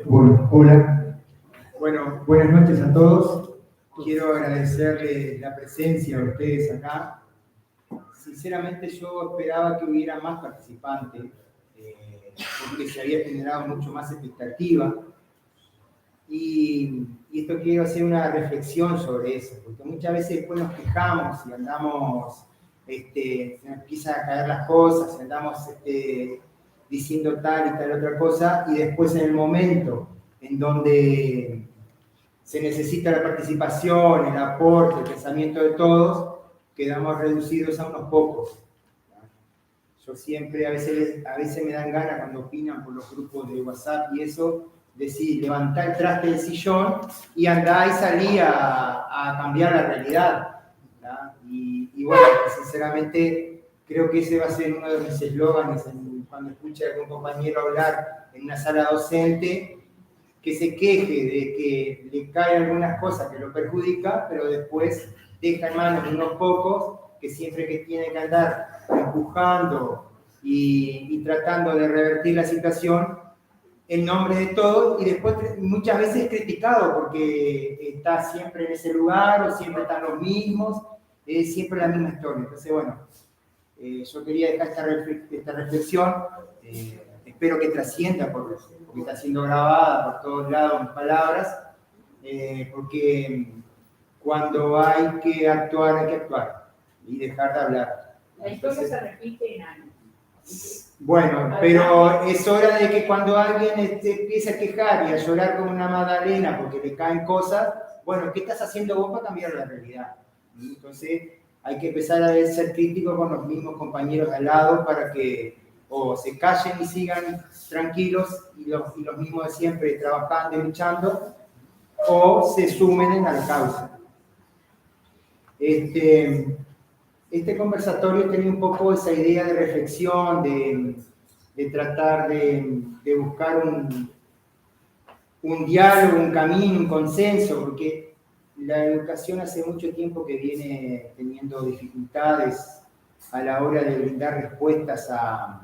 Bueno, hola. Bueno, buenas noches a todos. Quiero agradecerles la presencia de ustedes acá. Sinceramente yo esperaba que hubiera más participantes, porque se había generado mucho más expectativa. Y esto quiero hacer una reflexión sobre eso, porque muchas veces después nos quejamos y andamos, se nos empiezan a caer las cosas, andamos diciendo tal y tal otra cosa, y después en el momento en donde se necesita la participación, el aporte, el pensamiento de todos, quedamos reducidos a unos pocos. Yo siempre, a veces me dan ganas cuando opinan por los grupos de WhatsApp y eso, decir, levantá el traste del sillón y andá y salí a cambiar la realidad. Y bueno, sinceramente, creo que ese va a ser uno de mis eslóganes cuando escuche a algún compañero hablar en una sala docente, que se queje de que le caen algunas cosas que lo perjudican, pero después deja en manos de unos pocos que siempre que tiene que andar empujando y tratando de revertir la situación en nombre de todos, y después muchas veces criticado porque está siempre en ese lugar o siempre están los mismos, es siempre la misma historia. Entonces, bueno, yo quería dejar esta reflexión, espero que trascienda porque está siendo grabada por todos lados mis palabras, porque cuando hay que actuar y dejar de hablar. La historia se repite en años. Bueno, pero es hora de que cuando alguien empiece a quejar y a llorar como una magdalena porque le caen cosas, bueno, ¿qué estás haciendo vos para cambiar la realidad? Entonces hay que empezar a ser crítico con los mismos compañeros al lado para que o se callen y sigan tranquilos y los mismos de siempre trabajando y luchando, o se sumen a la causa. Este conversatorio tenía un poco esa idea de reflexión, de tratar de buscar un diálogo, un camino, un consenso, porque la educación hace mucho tiempo que viene teniendo dificultades a la hora de brindar respuestas a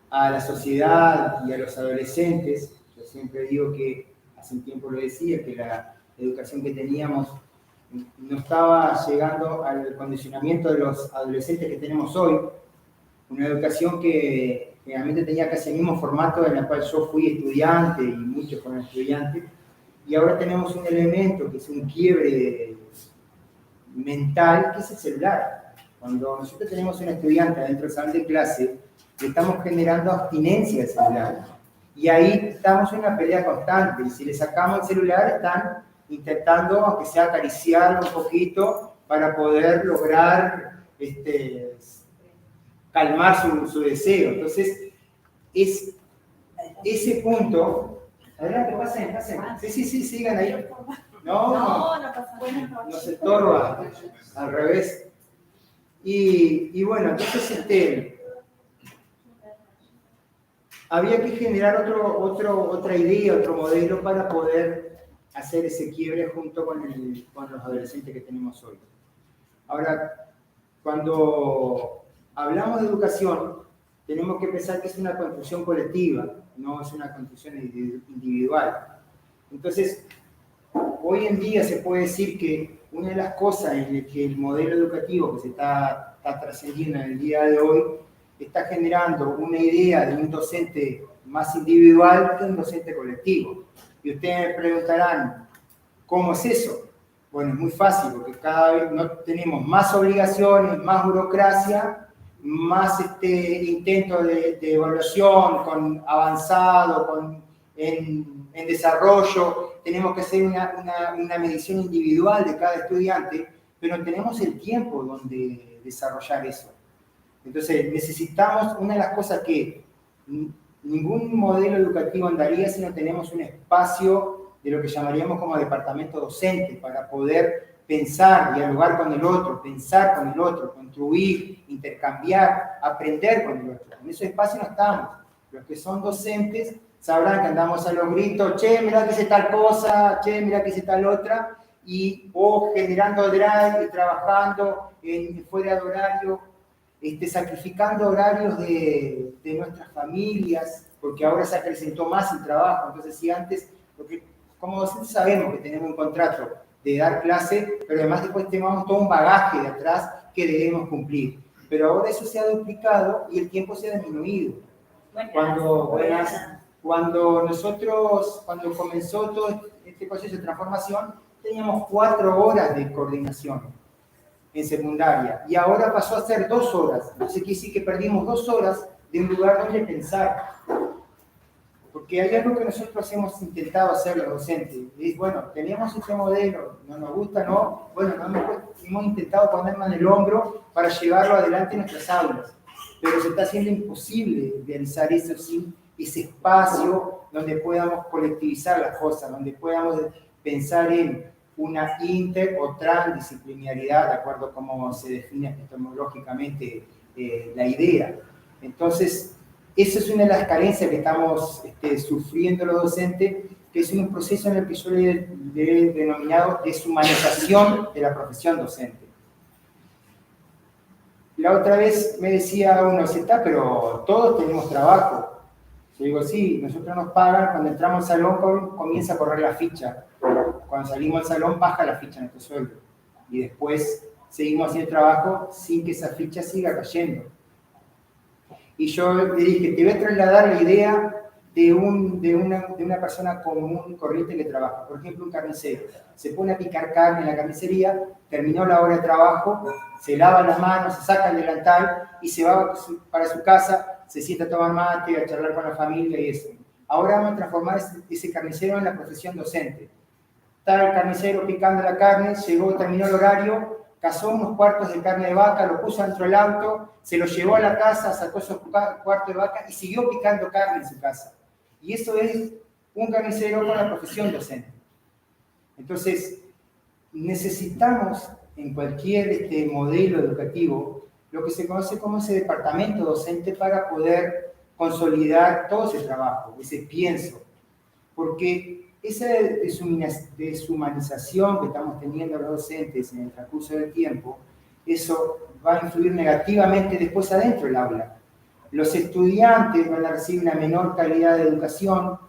la sociedad y a los adolescentes. Yo siempre digo que, hace un tiempo lo decía, que la educación que teníamos no estaba llegando al condicionamiento de los adolescentes que tenemos hoy, una educación que realmente tenía casi el mismo formato en el cual yo fui estudiante y muchos fueron estudiantes, y ahora tenemos un elemento que es un quiebre mental, que es el celular. Cuando nosotros tenemos un estudiante dentro del salón de clase, le estamos generando abstinencia del celular, y ahí estamos en una pelea constante, y si le sacamos el celular están intentando, aunque sea acariciarlo un poquito, para poder lograr calmar su deseo. Entonces, es ese punto. Adelante, pasen. Sí, sigan ahí. No se estorba, al revés. Y bueno, entonces había que generar otra idea, otro modelo para poder hacer ese quiebre junto con los adolescentes que tenemos hoy. Ahora, cuando hablamos de educación, tenemos que pensar que es una construcción colectiva, no es una construcción individual. Entonces, hoy en día se puede decir que una de las cosas en que el modelo educativo que se está trascendiendo en el día de hoy está generando una idea de un docente más individual que un docente colectivo. Y ustedes me preguntarán, ¿cómo es eso? Bueno, es muy fácil, porque cada vez tenemos más obligaciones, más burocracia, más intento de evaluación, con avanzado, en desarrollo. Tenemos que hacer una medición individual de cada estudiante, pero no tenemos el tiempo donde desarrollar eso. Entonces, necesitamos, una de las cosas que ningún modelo educativo andaría si no tenemos un espacio de lo que llamaríamos como departamento docente, para poder pensar, dialogar con el otro, pensar con el otro, construir, intercambiar, aprender con el otro. En ese espacio no estamos. Los que son docentes sabrán que andamos a los gritos, che, mirá que hice tal cosa, che, mirá que hice tal otra, o generando drive y trabajando fuera de horario, sacrificando horarios de nuestras familias, porque ahora se acrecentó más el trabajo. Entonces, si antes, porque como docentes sabemos que tenemos un contrato de dar clase, pero además después tenemos todo un bagaje de atrás que debemos cumplir. Pero ahora eso se ha duplicado y el tiempo se ha disminuido. Cuando comenzó todo este proceso de transformación, teníamos 4 horas de coordinación en secundaria, y ahora pasó a ser 2 horas. Entonces quiere decir que perdimos 2 horas de un lugar donde pensar. Porque hay algo que nosotros hemos intentado hacer los docentes. Es, bueno, teníamos este modelo, no nos gusta, no, bueno, hemos intentado ponernos en el hombro para llevarlo adelante en nuestras aulas. Pero se está haciendo imposible realizar eso sin ese espacio donde podamos colectivizar las cosas, donde podamos pensar en una inter o transdisciplinariedad, de acuerdo a cómo se define epistemológicamente la idea. Entonces, esa es una de las carencias que estamos sufriendo los docentes, que es un proceso en el que yo le he denominado deshumanización de la profesión docente. La otra vez me decía uno, pero todos tenemos trabajo. Yo digo, sí, nosotros nos pagan, cuando entramos al salón comienza a correr la ficha. Cuando salimos del salón baja la ficha en nuestro sueldo. Y después seguimos haciendo el trabajo sin que esa ficha siga cayendo. Y yo le dije, te voy a trasladar la idea de una persona común, corriente que trabaja. Por ejemplo, un carnicero. Se pone a picar carne en la carnicería, terminó la hora de trabajo, se lava las manos, se saca el delantal y se va para su casa, se sienta a tomar mate, a charlar con la familia y eso. Ahora vamos a transformar ese carnicero en la profesión docente. Está el carnicero picando la carne, terminó el horario, cazó unos cuartos de carne de vaca, lo puso dentro del auto, se lo llevó a la casa, sacó esos cuartos de vaca y siguió picando carne en su casa. Y eso es un carnicero con la profesión docente. Entonces, necesitamos en cualquier modelo educativo lo que se conoce como ese departamento docente para poder consolidar todo ese trabajo, ese pienso. Porque esa deshumanización que estamos teniendo los docentes en el transcurso del tiempo, eso va a influir negativamente después adentro del aula. Los estudiantes van a recibir una menor calidad de educación,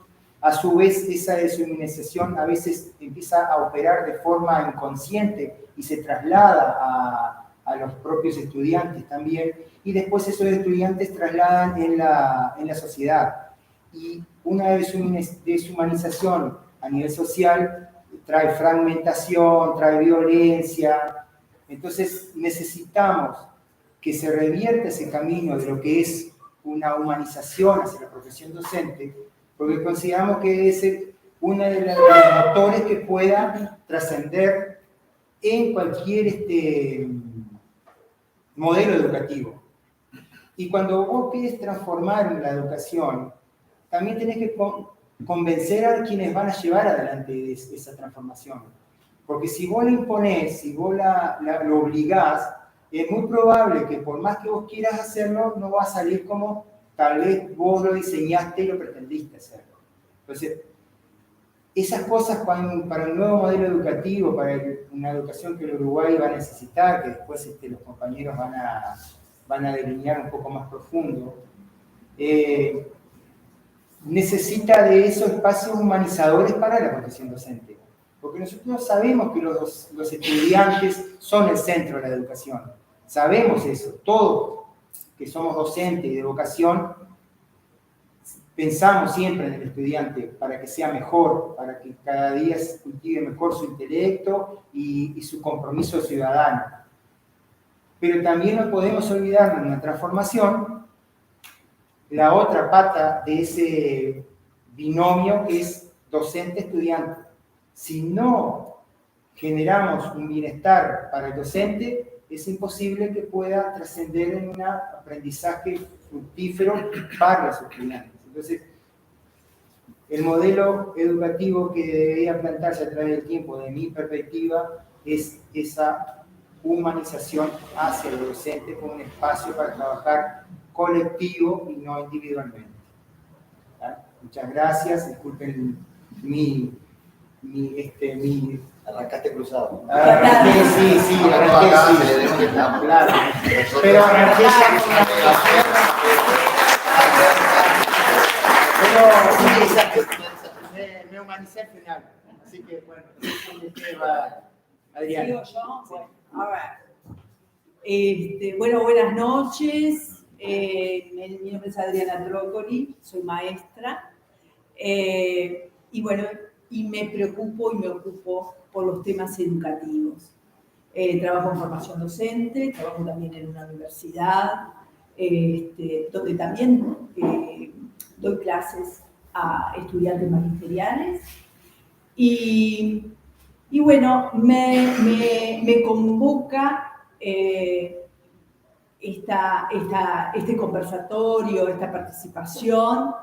a su vez esa deshumanización a veces empieza a operar de forma inconsciente y se traslada a los propios estudiantes también, y después esos estudiantes trasladan en la sociedad. Y una deshumanización a nivel social trae fragmentación, trae violencia. Entonces necesitamos que se revierta ese camino de lo que es una humanización hacia la profesión docente, porque consideramos que es uno de los motores que pueda trascender en cualquier modelo educativo. Y cuando vos quieres transformar la educación, también tenés que convencer a quienes van a llevar adelante esa transformación. Porque si vos la imponés, si vos lo obligás, es muy probable que por más que vos quieras hacerlo, no va a salir como tal vez vos lo diseñaste y lo pretendiste hacerlo. Entonces, esas cosas para un nuevo modelo educativo, para una educación que el Uruguay va a necesitar, que después los compañeros van a delinear un poco más profundo, necesita de esos espacios humanizadores para la profesión docente. Porque nosotros sabemos que los estudiantes son el centro de la educación. Sabemos eso. Todos que somos docentes de vocación, pensamos siempre en el estudiante para que sea mejor, para que cada día cultive mejor su intelecto y su compromiso ciudadano. pero también no podemos olvidarnos en la transformación la otra pata de ese binomio que es docente-estudiante. Si no generamos un bienestar para el docente, es imposible que pueda trascender en un aprendizaje fructífero para los estudiantes. Entonces, el modelo educativo que debería plantarse a través del tiempo, de mi perspectiva, es esa humanización hacia el docente como un espacio para trabajar colectivo y no individualmente. ¿Ah? Muchas gracias, disculpen mi Arrancaste cruzado. Arranqué, sí, claro. Pero arranqué pero me humanicé al final. Así que, bueno, usted va, Adriana. ¿Sigo yo? Bueno, a ver. Bueno, buenas noches. Mi nombre es Adriana Trócoli, soy maestra. Y bueno, me preocupo y me ocupo por los temas educativos. Trabajo en formación docente, trabajo también en una universidad, donde también doy clases a estudiantes magisteriales. Y bueno, me convoca este conversatorio, esta participación.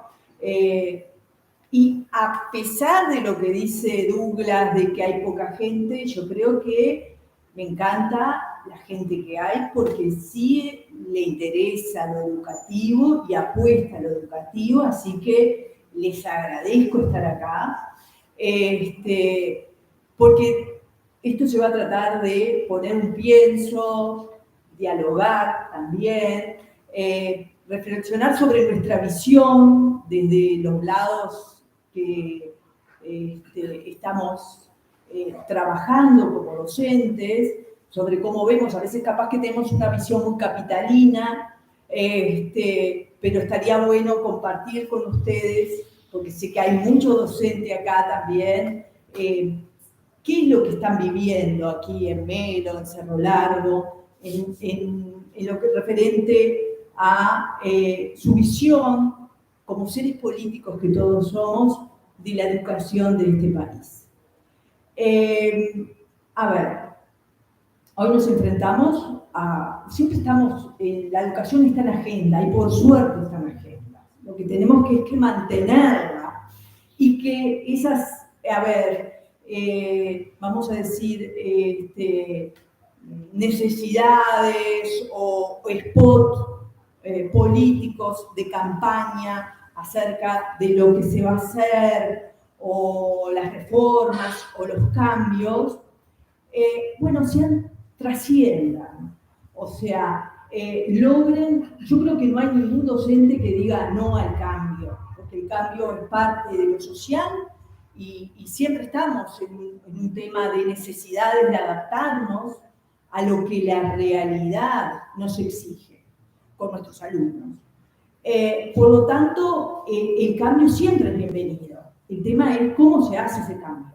Y a pesar de lo que dice Douglas, de que hay poca gente, yo creo que me encanta la gente que hay porque sí le interesa lo educativo y apuesta a lo educativo, así que les agradezco estar acá, porque esto se va a tratar de poner un pienso, dialogar también, reflexionar sobre nuestra visión desde los lados que estamos trabajando como docentes, sobre cómo vemos, a veces capaz que tenemos una visión muy capitalina, pero estaría bueno compartir con ustedes, porque sé que hay muchos docentes acá también, qué es lo que están viviendo aquí en Melo, en Cerro Largo, en lo que es referente a su visión como seres políticos que todos somos, de la educación de este país. A ver, hoy nos enfrentamos a... Siempre estamos... la educación está en agenda, y por suerte está en agenda. Lo que tenemos que es que mantenerla, y que esas... A ver, vamos a decir, necesidades o spots políticos de campaña acerca de lo que se va a hacer, o las reformas, o los cambios, bueno, trasciendan, o sea, logren, yo creo que no hay ningún docente que diga no al cambio, porque el cambio es parte de lo social, y siempre estamos en un tema de necesidades de adaptarnos a lo que la realidad nos exige con nuestros alumnos. Por lo tanto, el cambio siempre es bienvenido. El tema es cómo se hace ese cambio.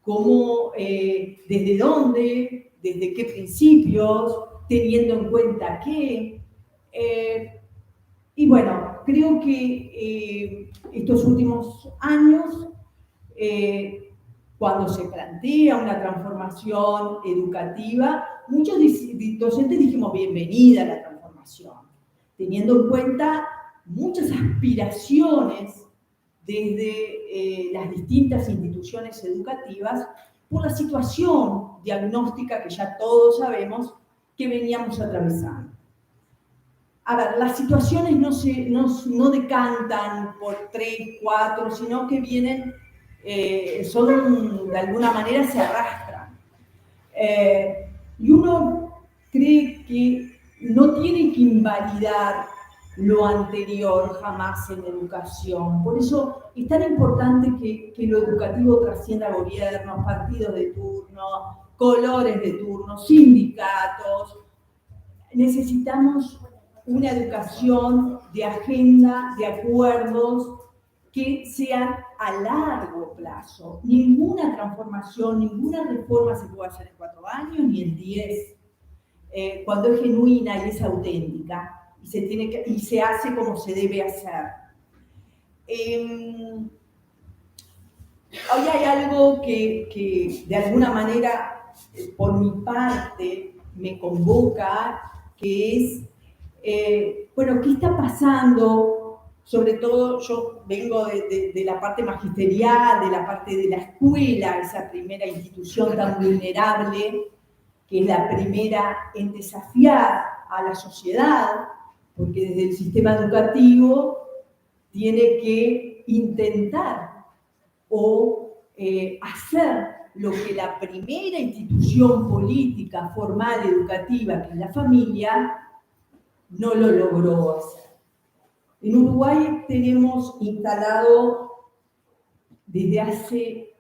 Cómo, desde dónde, desde qué principios, teniendo en cuenta qué. Y bueno, creo que estos últimos años, cuando se plantea una transformación educativa, muchos docentes dijimos bienvenida a la transformación, teniendo en cuenta muchas aspiraciones desde las distintas instituciones educativas por la situación diagnóstica que ya todos sabemos que veníamos atravesando. A ver, las situaciones no decantan por 3, 4, sino que vienen, de alguna manera se arrastran. Y uno cree que no tiene que invalidar lo anterior jamás en educación. Por eso es tan importante que lo educativo trascienda gobiernos, partidos de turno, colores de turno, sindicatos. Necesitamos una educación de agenda, de acuerdos, que sean a largo plazo. Ninguna transformación, ninguna reforma se puede hacer en 4 años ni en 10. cuando es genuina y es auténtica y se hace como se debe hacer. Hoy hay algo que de alguna manera, por mi parte, me convoca, que es, bueno, ¿qué está pasando? Sobre todo yo vengo de la parte magisterial, de la parte de la escuela, esa primera institución tan vulnerable, que es la primera en desafiar a la sociedad, porque desde el sistema educativo tiene que intentar o hacer lo que la primera institución política, formal, educativa, que es la familia, no lo logró hacer. En Uruguay tenemos instalado desde hace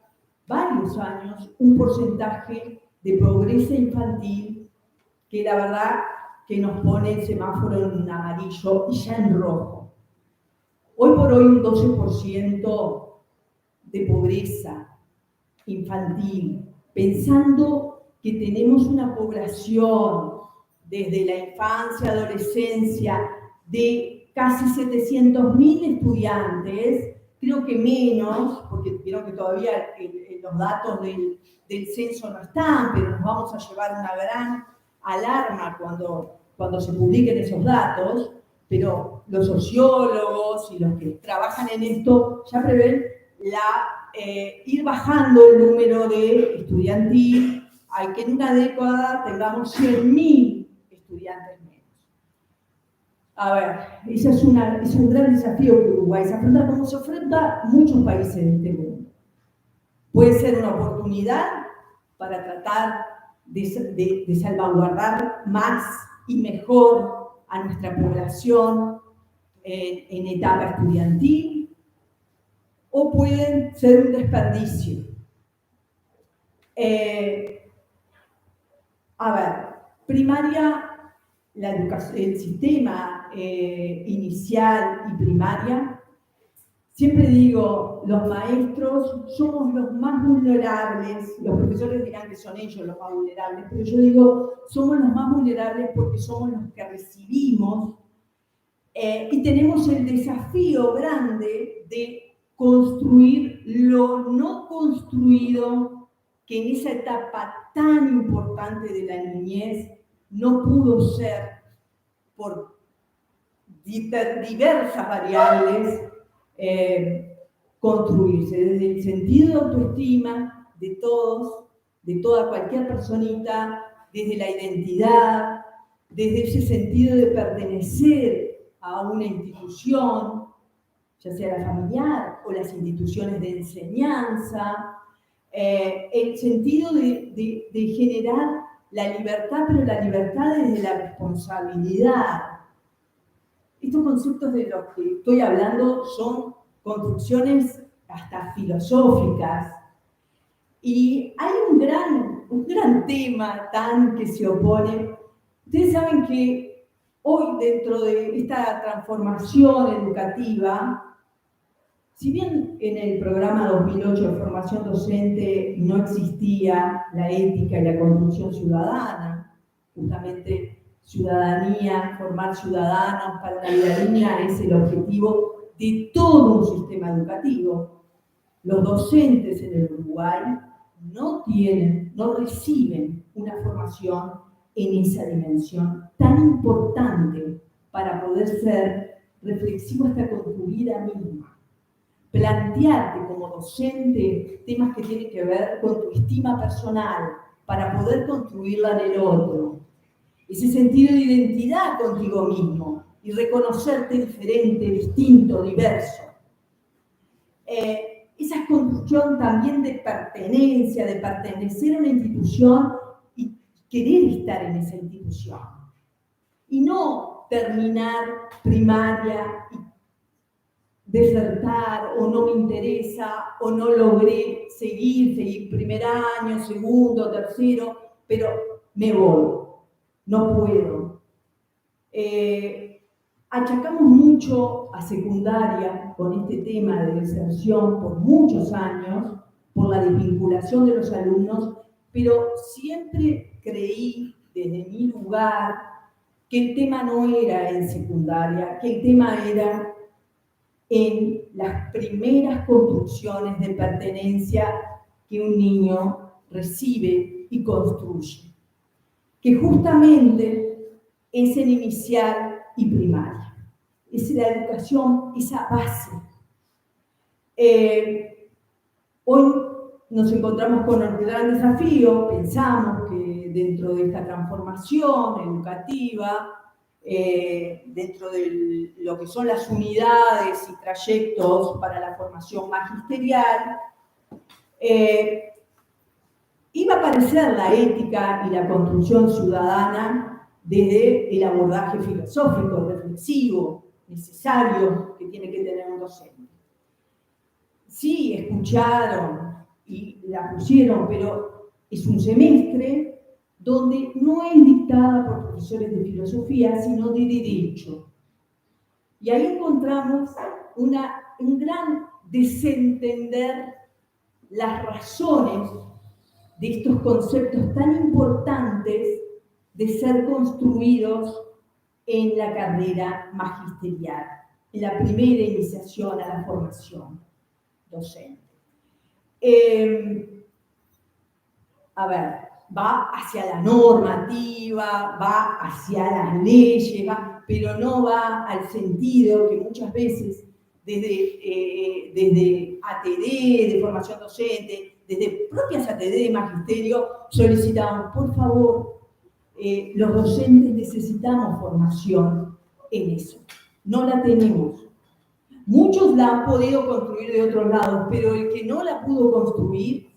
varios años un porcentaje de pobreza infantil que la verdad que nos pone el semáforo en amarillo y ya en rojo. Hoy por hoy un 12% de pobreza infantil, pensando que tenemos una población desde la infancia, adolescencia, de casi 700.000 estudiantes, creo que menos, porque vieron que todavía los datos del censo no están, pero nos vamos a llevar una gran alarma cuando se publiquen esos datos, pero los sociólogos y los que trabajan en esto ya prevén ir bajando el número de estudiantil, hay que en una década tengamos 100.000 estudiantes menos. A ver, ese es un gran desafío que Uruguay se afronta como se enfrenta muchos países de este mundo. Puede ser una oportunidad para tratar de salvaguardar más y mejor a nuestra población en etapa estudiantil, o pueden ser un desperdicio. A ver, primaria, la educación, el sistema inicial y primaria, siempre digo, los maestros somos los más vulnerables, los profesores dirán que son ellos los más vulnerables, pero yo digo, somos los más vulnerables porque somos los que recibimos y tenemos el desafío grande de construir lo no construido, que en esa etapa tan importante de la niñez no pudo ser por diversas variables construirse, desde el sentido de autoestima de todos, de toda cualquier personita, desde la identidad, desde ese sentido de pertenecer a una institución, ya sea la familiar o las instituciones de enseñanza, el sentido de generar la libertad, pero la libertad desde la responsabilidad. Estos conceptos de los que estoy hablando son construcciones hasta filosóficas, y hay un gran tema tan que se opone. Ustedes saben que hoy, dentro de esta transformación educativa, si bien en el programa 2008 de formación docente no existía la ética y la construcción ciudadana, justamente ciudadanía, formar ciudadanos para una vida digna es el objetivo de todo un sistema educativo. Los docentes en el Uruguay no reciben una formación en esa dimensión tan importante para poder ser reflexivo hasta con tu vida misma. Plantearte como docente temas que tienen que ver con tu estima personal para poder construirla en el otro. Ese sentido de identidad contigo mismo y reconocerte diferente, distinto, diverso. Esa construcción también de pertenencia, de pertenecer a una institución y querer estar en esa institución. Y no terminar primaria y desertar, o no me interesa, o no logré seguir primer año, segundo, tercero, pero me voy, no puedo. Achacamos mucho a secundaria con este tema de deserción por muchos años, por la desvinculación de los alumnos, pero siempre creí desde mi lugar, que el tema no era en secundaria, que el tema era en las primeras construcciones de pertenencia que un niño recibe y construye, que justamente es en inicial y primaria. Es la educación, esa base. Hoy nos encontramos con un gran desafío, pensamos que dentro de esta transformación educativa, dentro de lo que son las unidades y trayectos para la formación magisterial, iba a aparecer la ética y la construcción ciudadana desde el abordaje filosófico, reflexivo, necesario que tiene que tener un docente. Sí, escucharon y la pusieron, pero es un semestre donde no es dictada por profesores de filosofía, sino de derecho. Y ahí encontramos un gran desentender las razones de estos conceptos tan importantes de ser construidos en la carrera magisterial, en la primera iniciación a la formación docente. Va hacia la normativa, va hacia las leyes, pero no va al sentido que muchas veces desde ATD, de formación docente, desde propias ATD de magisterio, solicitaban, por favor, los docentes necesitamos formación en eso. No la tenemos. Muchos la han podido construir de otros lados, pero el que no la pudo construir,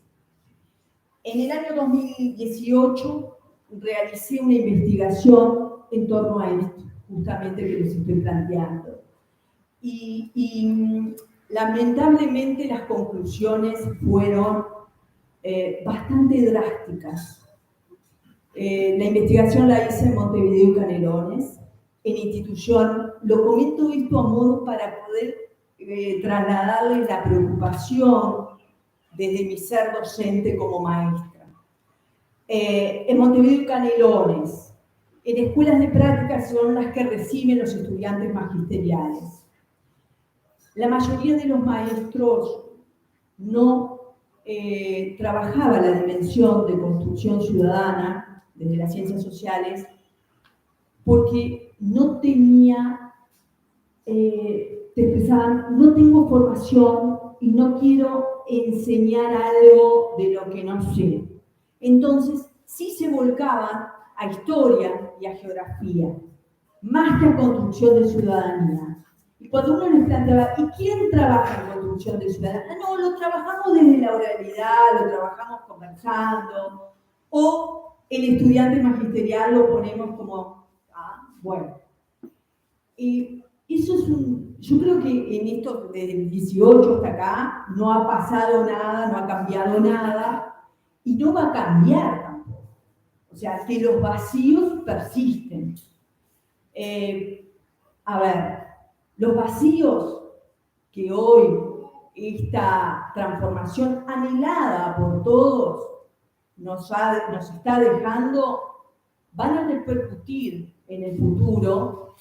en el año 2018 realicé una investigación en torno a esto, justamente que les estoy planteando. Y lamentablemente las conclusiones fueron bastante drásticas. La investigación la hice en Montevideo y Canelones, en institución. Lo comento esto a modo para poder trasladarles la preocupación desde mi ser docente como maestra. En Montevideo y Canelones, en escuelas de práctica son las que reciben los estudiantes magisteriales. La mayoría de los maestros no trabajaba la dimensión de construcción ciudadana desde las ciencias sociales porque no tenía, te expresaban, no tengo formación y no quiero enseñar algo de lo que no sé. Entonces, sí se volcaban a historia y a geografía, más que a construcción de ciudadanía. Y cuando uno les planteaba, ¿y quién trabaja en construcción de ciudadanía? No, lo trabajamos desde la oralidad, lo trabajamos conversando, o el estudiante magisterial lo ponemos como, bueno. Y eso es yo creo que en esto, desde el 18 hasta acá, no ha pasado nada, no ha cambiado nada, y no va a cambiar tampoco. O sea, que los vacíos persisten. Los vacíos que hoy esta transformación anhelada por todos nos está dejando, van a repercutir en el futuro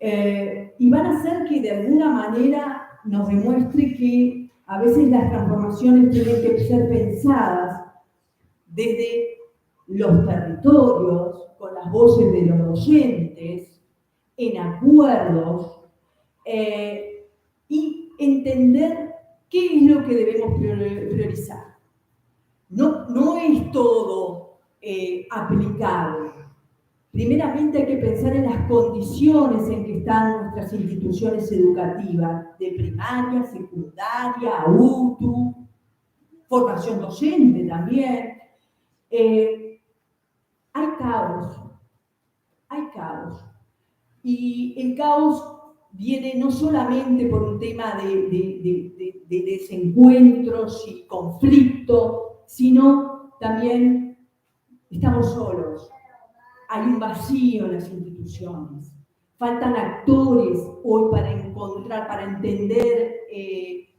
y van a hacer que de alguna manera nos demuestre que a veces las transformaciones tienen que ser pensadas desde los territorios, con las voces de los docentes, en acuerdos, y entender qué es lo que debemos priorizar. No es todo aplicable. Primeramente hay que pensar en las condiciones en que están nuestras instituciones educativas, de primaria, secundaria, UTU, formación docente también. Hay caos. Y el caos viene no solamente por un tema de desencuentros y conflicto, sino también estamos solos. Hay un vacío en las instituciones. Faltan actores hoy para encontrar, para entender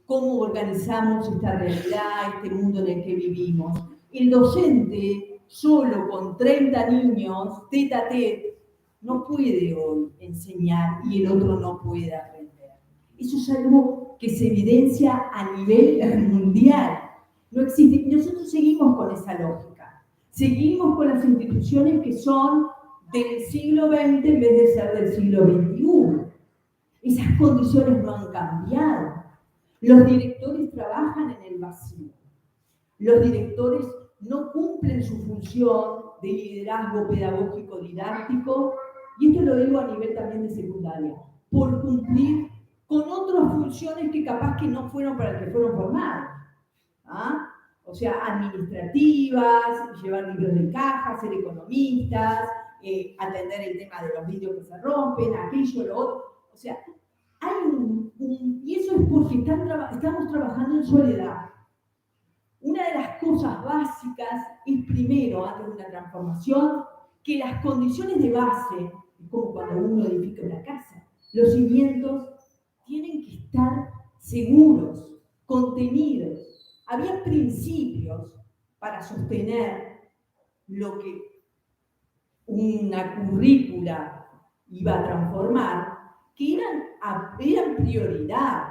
cómo organizamos esta realidad, este mundo en el que vivimos. El docente solo con 30 niños, tete a tete, no puede hoy enseñar y el otro no puede aprender. Eso es algo que se evidencia a nivel mundial. No existe. Nosotros seguimos con esa lógica. Seguimos con las instituciones que son del siglo XX en vez de ser del siglo XXI. Esas condiciones no han cambiado. Los directores trabajan en el vacío. Los directores no cumplen su función de liderazgo pedagógico didáctico, y esto lo digo a nivel también de secundaria, por cumplir con otras funciones que capaz que no fueron para las que fueron formados. ¿Ah? O sea, administrativas, llevar libros de caja, ser economistas, atender el tema de los vidrios que se rompen, aquello, lo otro. O sea, hay y eso es porque estamos trabajando en soledad. Una de las cosas básicas es, primero, antes de una transformación, que las condiciones de base, como cuando uno edifica una casa, los cimientos tienen que estar seguros, contenidos. Había principios para sostener lo que una currícula iba a transformar, que eran prioridad.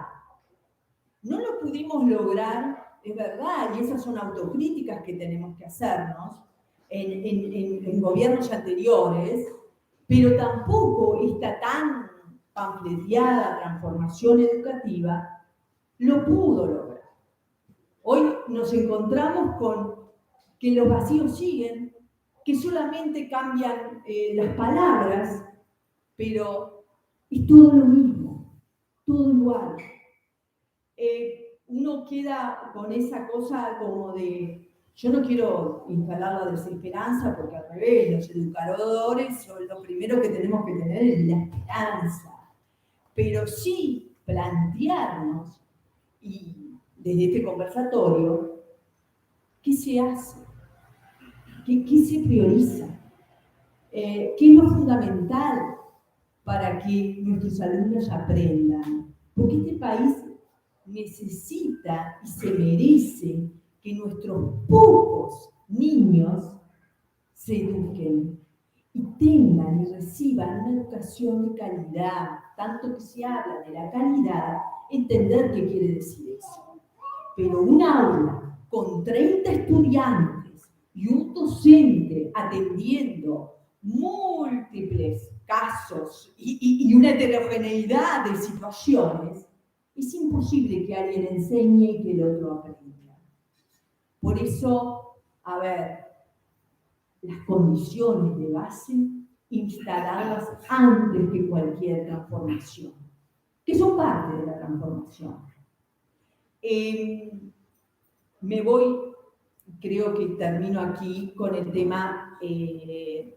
No lo pudimos lograr, es verdad, y esas son autocríticas que tenemos que hacernos en gobiernos anteriores, pero tampoco esta tan pamfleteada transformación educativa lo pudo lograr. Hoy nos encontramos con que los vacíos siguen, que solamente cambian las palabras, pero es todo lo mismo, todo igual. Uno queda con esa cosa como de, yo no quiero instalar la desesperanza, porque al revés, los educadores son lo primero que tenemos que tener es la esperanza, pero sí plantearnos, y desde este conversatorio, ¿qué se hace? ¿Qué se prioriza? ¿Qué es lo fundamental para que nuestros alumnos aprendan? Porque este país necesita y se merece que nuestros pocos niños se eduquen y tengan y reciban una educación de calidad. Tanto que se habla de la calidad, entender qué quiere decir eso. Pero un aula con 30 estudiantes y un docente atendiendo múltiples casos y una heterogeneidad de situaciones, es imposible que alguien enseñe y que el otro aprenda. Por eso, a ver, las condiciones de base, instalarlas antes que cualquier transformación, que son parte de la transformación. Me voy, creo que termino aquí con el tema de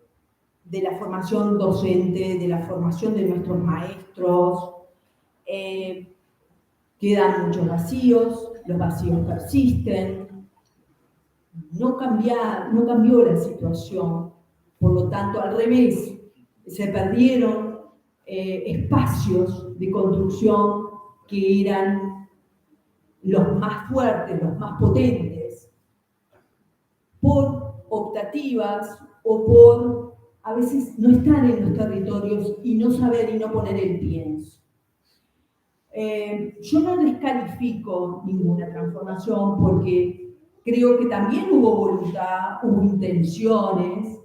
la formación docente, de la formación de nuestros maestros. Quedan muchos vacíos, los vacíos persisten, no cambió la situación, por lo tanto, al revés, se perdieron espacios de construcción que eran los más fuertes, los más potentes, por optativas o por, a veces, no estar en los territorios y no saber y no poner el pienso. Yo no descalifico ninguna transformación porque creo que también hubo voluntad, hubo intenciones,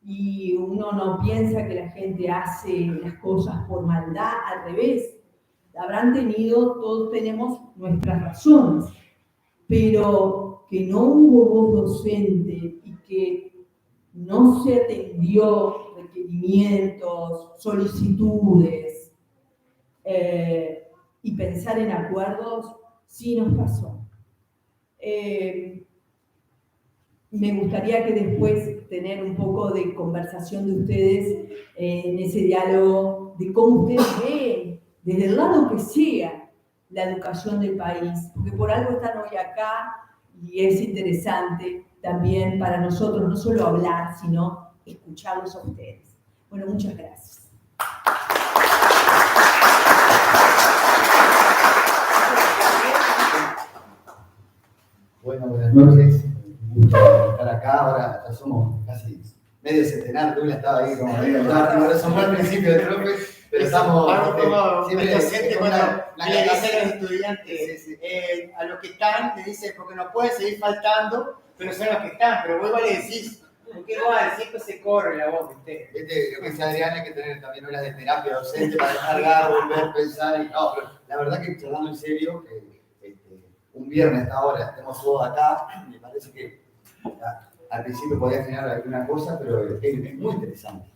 y uno no piensa que la gente hace las cosas por maldad, al revés. Todos tenemos nuestras razones, pero que no hubo voz docente y que no se atendió requerimientos, solicitudes, y pensar en acuerdos, sí nos pasó. Me gustaría que después tener un poco de conversación de ustedes en ese diálogo de cómo ustedes ven, desde el lado que sea, la educación del país, porque por algo están hoy acá y es interesante también para nosotros no solo hablar, sino escucharlos a ustedes. Bueno, muchas gracias. Bueno, buenas noches. Un gusto estar acá. acá, ahora ya somos casi medio centenar, Douglas estaba ahí como medio no somos al principio de Trope, pero estamos siempre docente cuando le dice a los estudiantes, a los que están, le dice, porque no puede seguir faltando, pero son los que están, pero vos le decís, porque igual, siempre se corre la voz, ¿viste? Lo que decía Adrián, hay que tener también horas de terapia docente para descargar, volver, pensar, y no, pero la verdad que charlando en serio, un viernes a esta hora estemos todos acá, me parece que al principio podía generar alguna cosa, pero es muy interesante.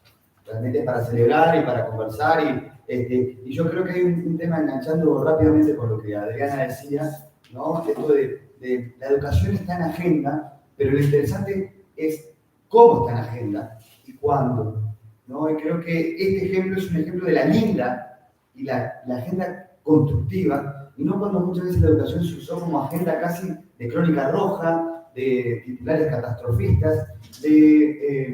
Realmente para celebrar y para conversar. Y yo creo que hay un tema enganchando rápidamente con lo que Adriana decía, ¿no? Esto de la educación está en agenda, pero lo interesante es cómo está en agenda y cuándo, ¿no? Y creo que este ejemplo es un ejemplo de la linda y la agenda constructiva, y no cuando muchas veces la educación se usó como agenda casi de crónica roja, de titulares catastrofistas, de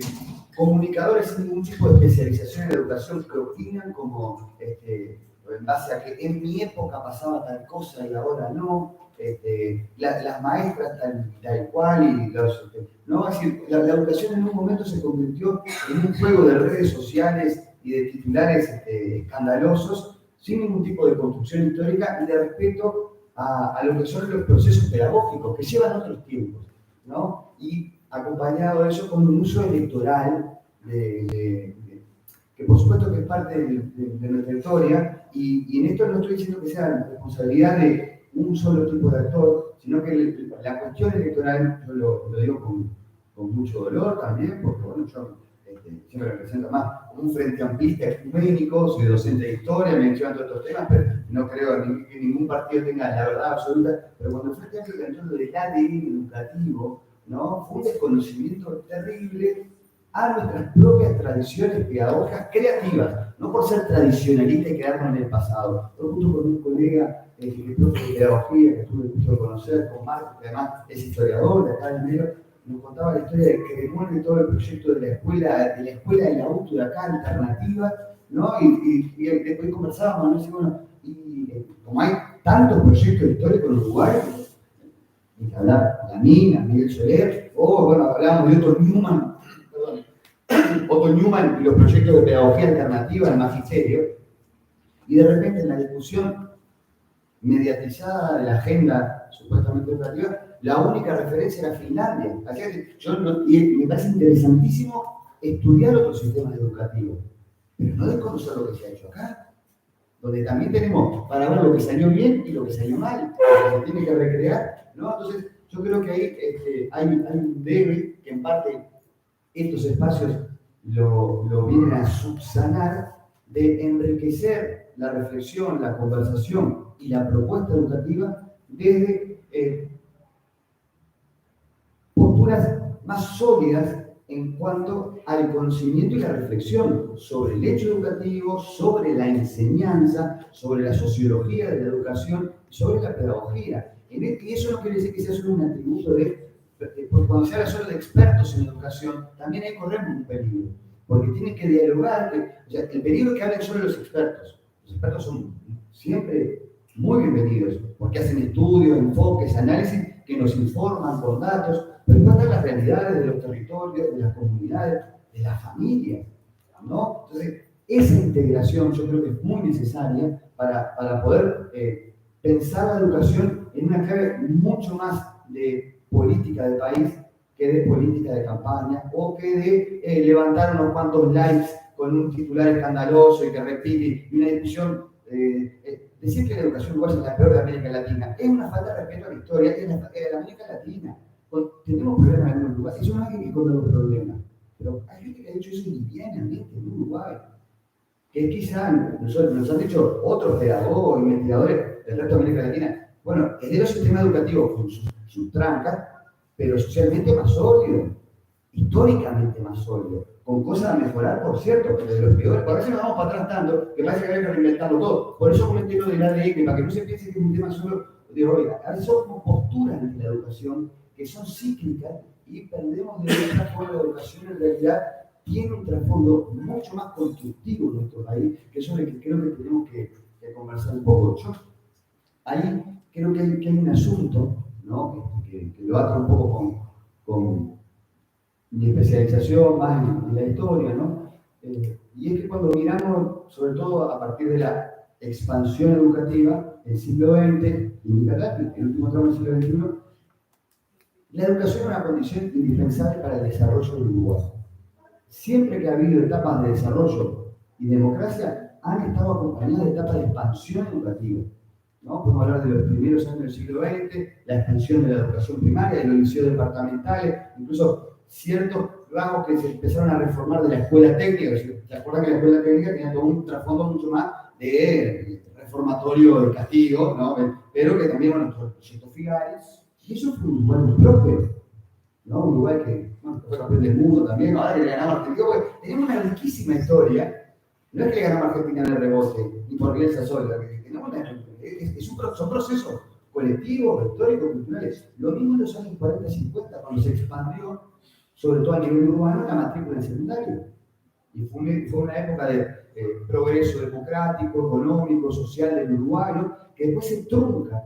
comunicadores sin ningún tipo de especialización en la educación que opinan como en base a que en mi época pasaba tal cosa y ahora no, las maestras tal cual y los... ¿no? Es decir, la educación en un momento se convirtió en un juego de redes sociales y de titulares escandalosos sin ningún tipo de construcción histórica y de respeto a lo que son los procesos pedagógicos que llevan otros tiempos, ¿no? Y acompañado de eso con un uso electoral que por supuesto que es parte de nuestra historia, y en esto no estoy diciendo que sea responsabilidad de un solo tipo de actor, sino que la cuestión electoral, yo lo digo con mucho dolor también, porque bueno, yo siempre represento más como un frente amplista ecuménico, soy docente de historia, me llevan todos estos temas, pero no creo que ningún partido tenga la verdad absoluta, pero cuando el frente amplio entró del ADN educativo, ¿no? Fue un desconocimiento terrible a nuestras propias tradiciones pedagógicas creativas, no por ser tradicionalista y quedarnos en el pasado. Yo junto con un colega que es profe de pedagogía, que tuve el gusto de conocer, con Marcos, que además es historiador de acá del medio, nos contaba la historia de que remueve todo el proyecto de la escuela del auto de acá, alternativa, ¿no? Y después conversábamos, ¿no? Y, bueno, como hay tantos proyectos históricos en Uruguay, hay que hablar de la Mina, Miguel Soler, o bueno, hablábamos de Otto Newman y los proyectos de pedagogía alternativa en el magisterio, y de repente en la discusión mediatizada de la agenda supuestamente educativa, la única referencia era Finlandia. Así que y me parece interesantísimo estudiar otros sistemas educativos, pero no desconocer lo que se ha hecho acá, donde también tenemos para ver lo que salió bien y lo que salió mal, lo que se tiene que recrear, ¿no? Entonces, yo creo que ahí hay un debe que en parte estos espacios lo vienen a subsanar, de enriquecer la reflexión, la conversación y la propuesta educativa desde posturas más sólidas en cuanto al conocimiento y la reflexión sobre el hecho educativo, sobre la enseñanza, sobre la sociología de la educación, sobre la pedagogía. Y eso no quiere decir que sea solo un atributo porque cuando se habla solo de expertos en educación, también ahí corremos un peligro, porque tienen que dialogar, o sea, el peligro es que hablen solo los expertos. Los expertos son siempre muy bienvenidos, porque hacen estudios, enfoques, análisis que nos informan con datos, pero están las realidades de los territorios, de las comunidades, de las familias, ¿no? Entonces, esa integración yo creo que es muy necesaria para poder pensar la educación en una clave mucho más de política de país que de política de campaña, o que de levantar unos cuantos likes con un titular escandaloso y que repite, y una discusión. Decir que la educación uruguaya es la peor de América Latina es una falta de respeto a la historia de la América Latina. Tenemos problemas en Uruguay, eso no hay que esconder los problemas, pero hay gente que ha dicho eso livianamente en Uruguay, que quizá nos han dicho otros pedagogos, investigadores del resto de América Latina. Bueno, es los sistemas educativos con sus trancas, pero socialmente más sólido, históricamente más sólido, con cosas a mejorar, por cierto, pero de los peores. Por eso nos vamos para atrás tanto, que parece que hay que reinventarlo todo. Por eso comenté lo del ADN, para que no se piense que es un tema solo de hoy. A veces son como posturas de la educación que son cíclicas y perdemos de vista cómo la educación en realidad tiene un trasfondo mucho más constructivo en nuestro país, que es sobre el que creo que tenemos que conversar un poco. Yo ahí creo que hay un asunto, ¿no? que lo ato un poco con mi especialización más en la historia, ¿no? Y es que cuando miramos, sobre todo a partir de la expansión educativa del siglo XX, y el último tramo del siglo XXI, la educación es una condición indispensable para el desarrollo del Uruguay. Siempre que ha habido etapas de desarrollo y democracia, han estado acompañadas de etapas de expansión educativa, ¿no? Podemos hablar de los primeros años del siglo XX, la expansión de la educación primaria, de los liceos departamentales, incluso ciertos ramos que se empezaron a reformar de la escuela técnica. ¿Se acuerdan que la escuela técnica tenía todo un trasfondo mucho más de reformatorio de castigo, ¿no? Pero que también, bueno, los proyectos Figares, y eso fue un Uruguay muy próspero, ¿no? Un Uruguay que, bueno, fue campeón del mundo también, ahora que le ganamos a Argentina, porque tenemos una riquísima historia. No es que le ganamos a Argentina en el rebote, ni por Bielsa sola, son procesos colectivos, históricos, culturales. Lo mismo en los años 40 y 50, cuando se expandió, sobre todo a nivel urbano, la matrícula en secundario. Y fue una época de progreso democrático, económico, social del Uruguay, ¿no? Que después se trunca.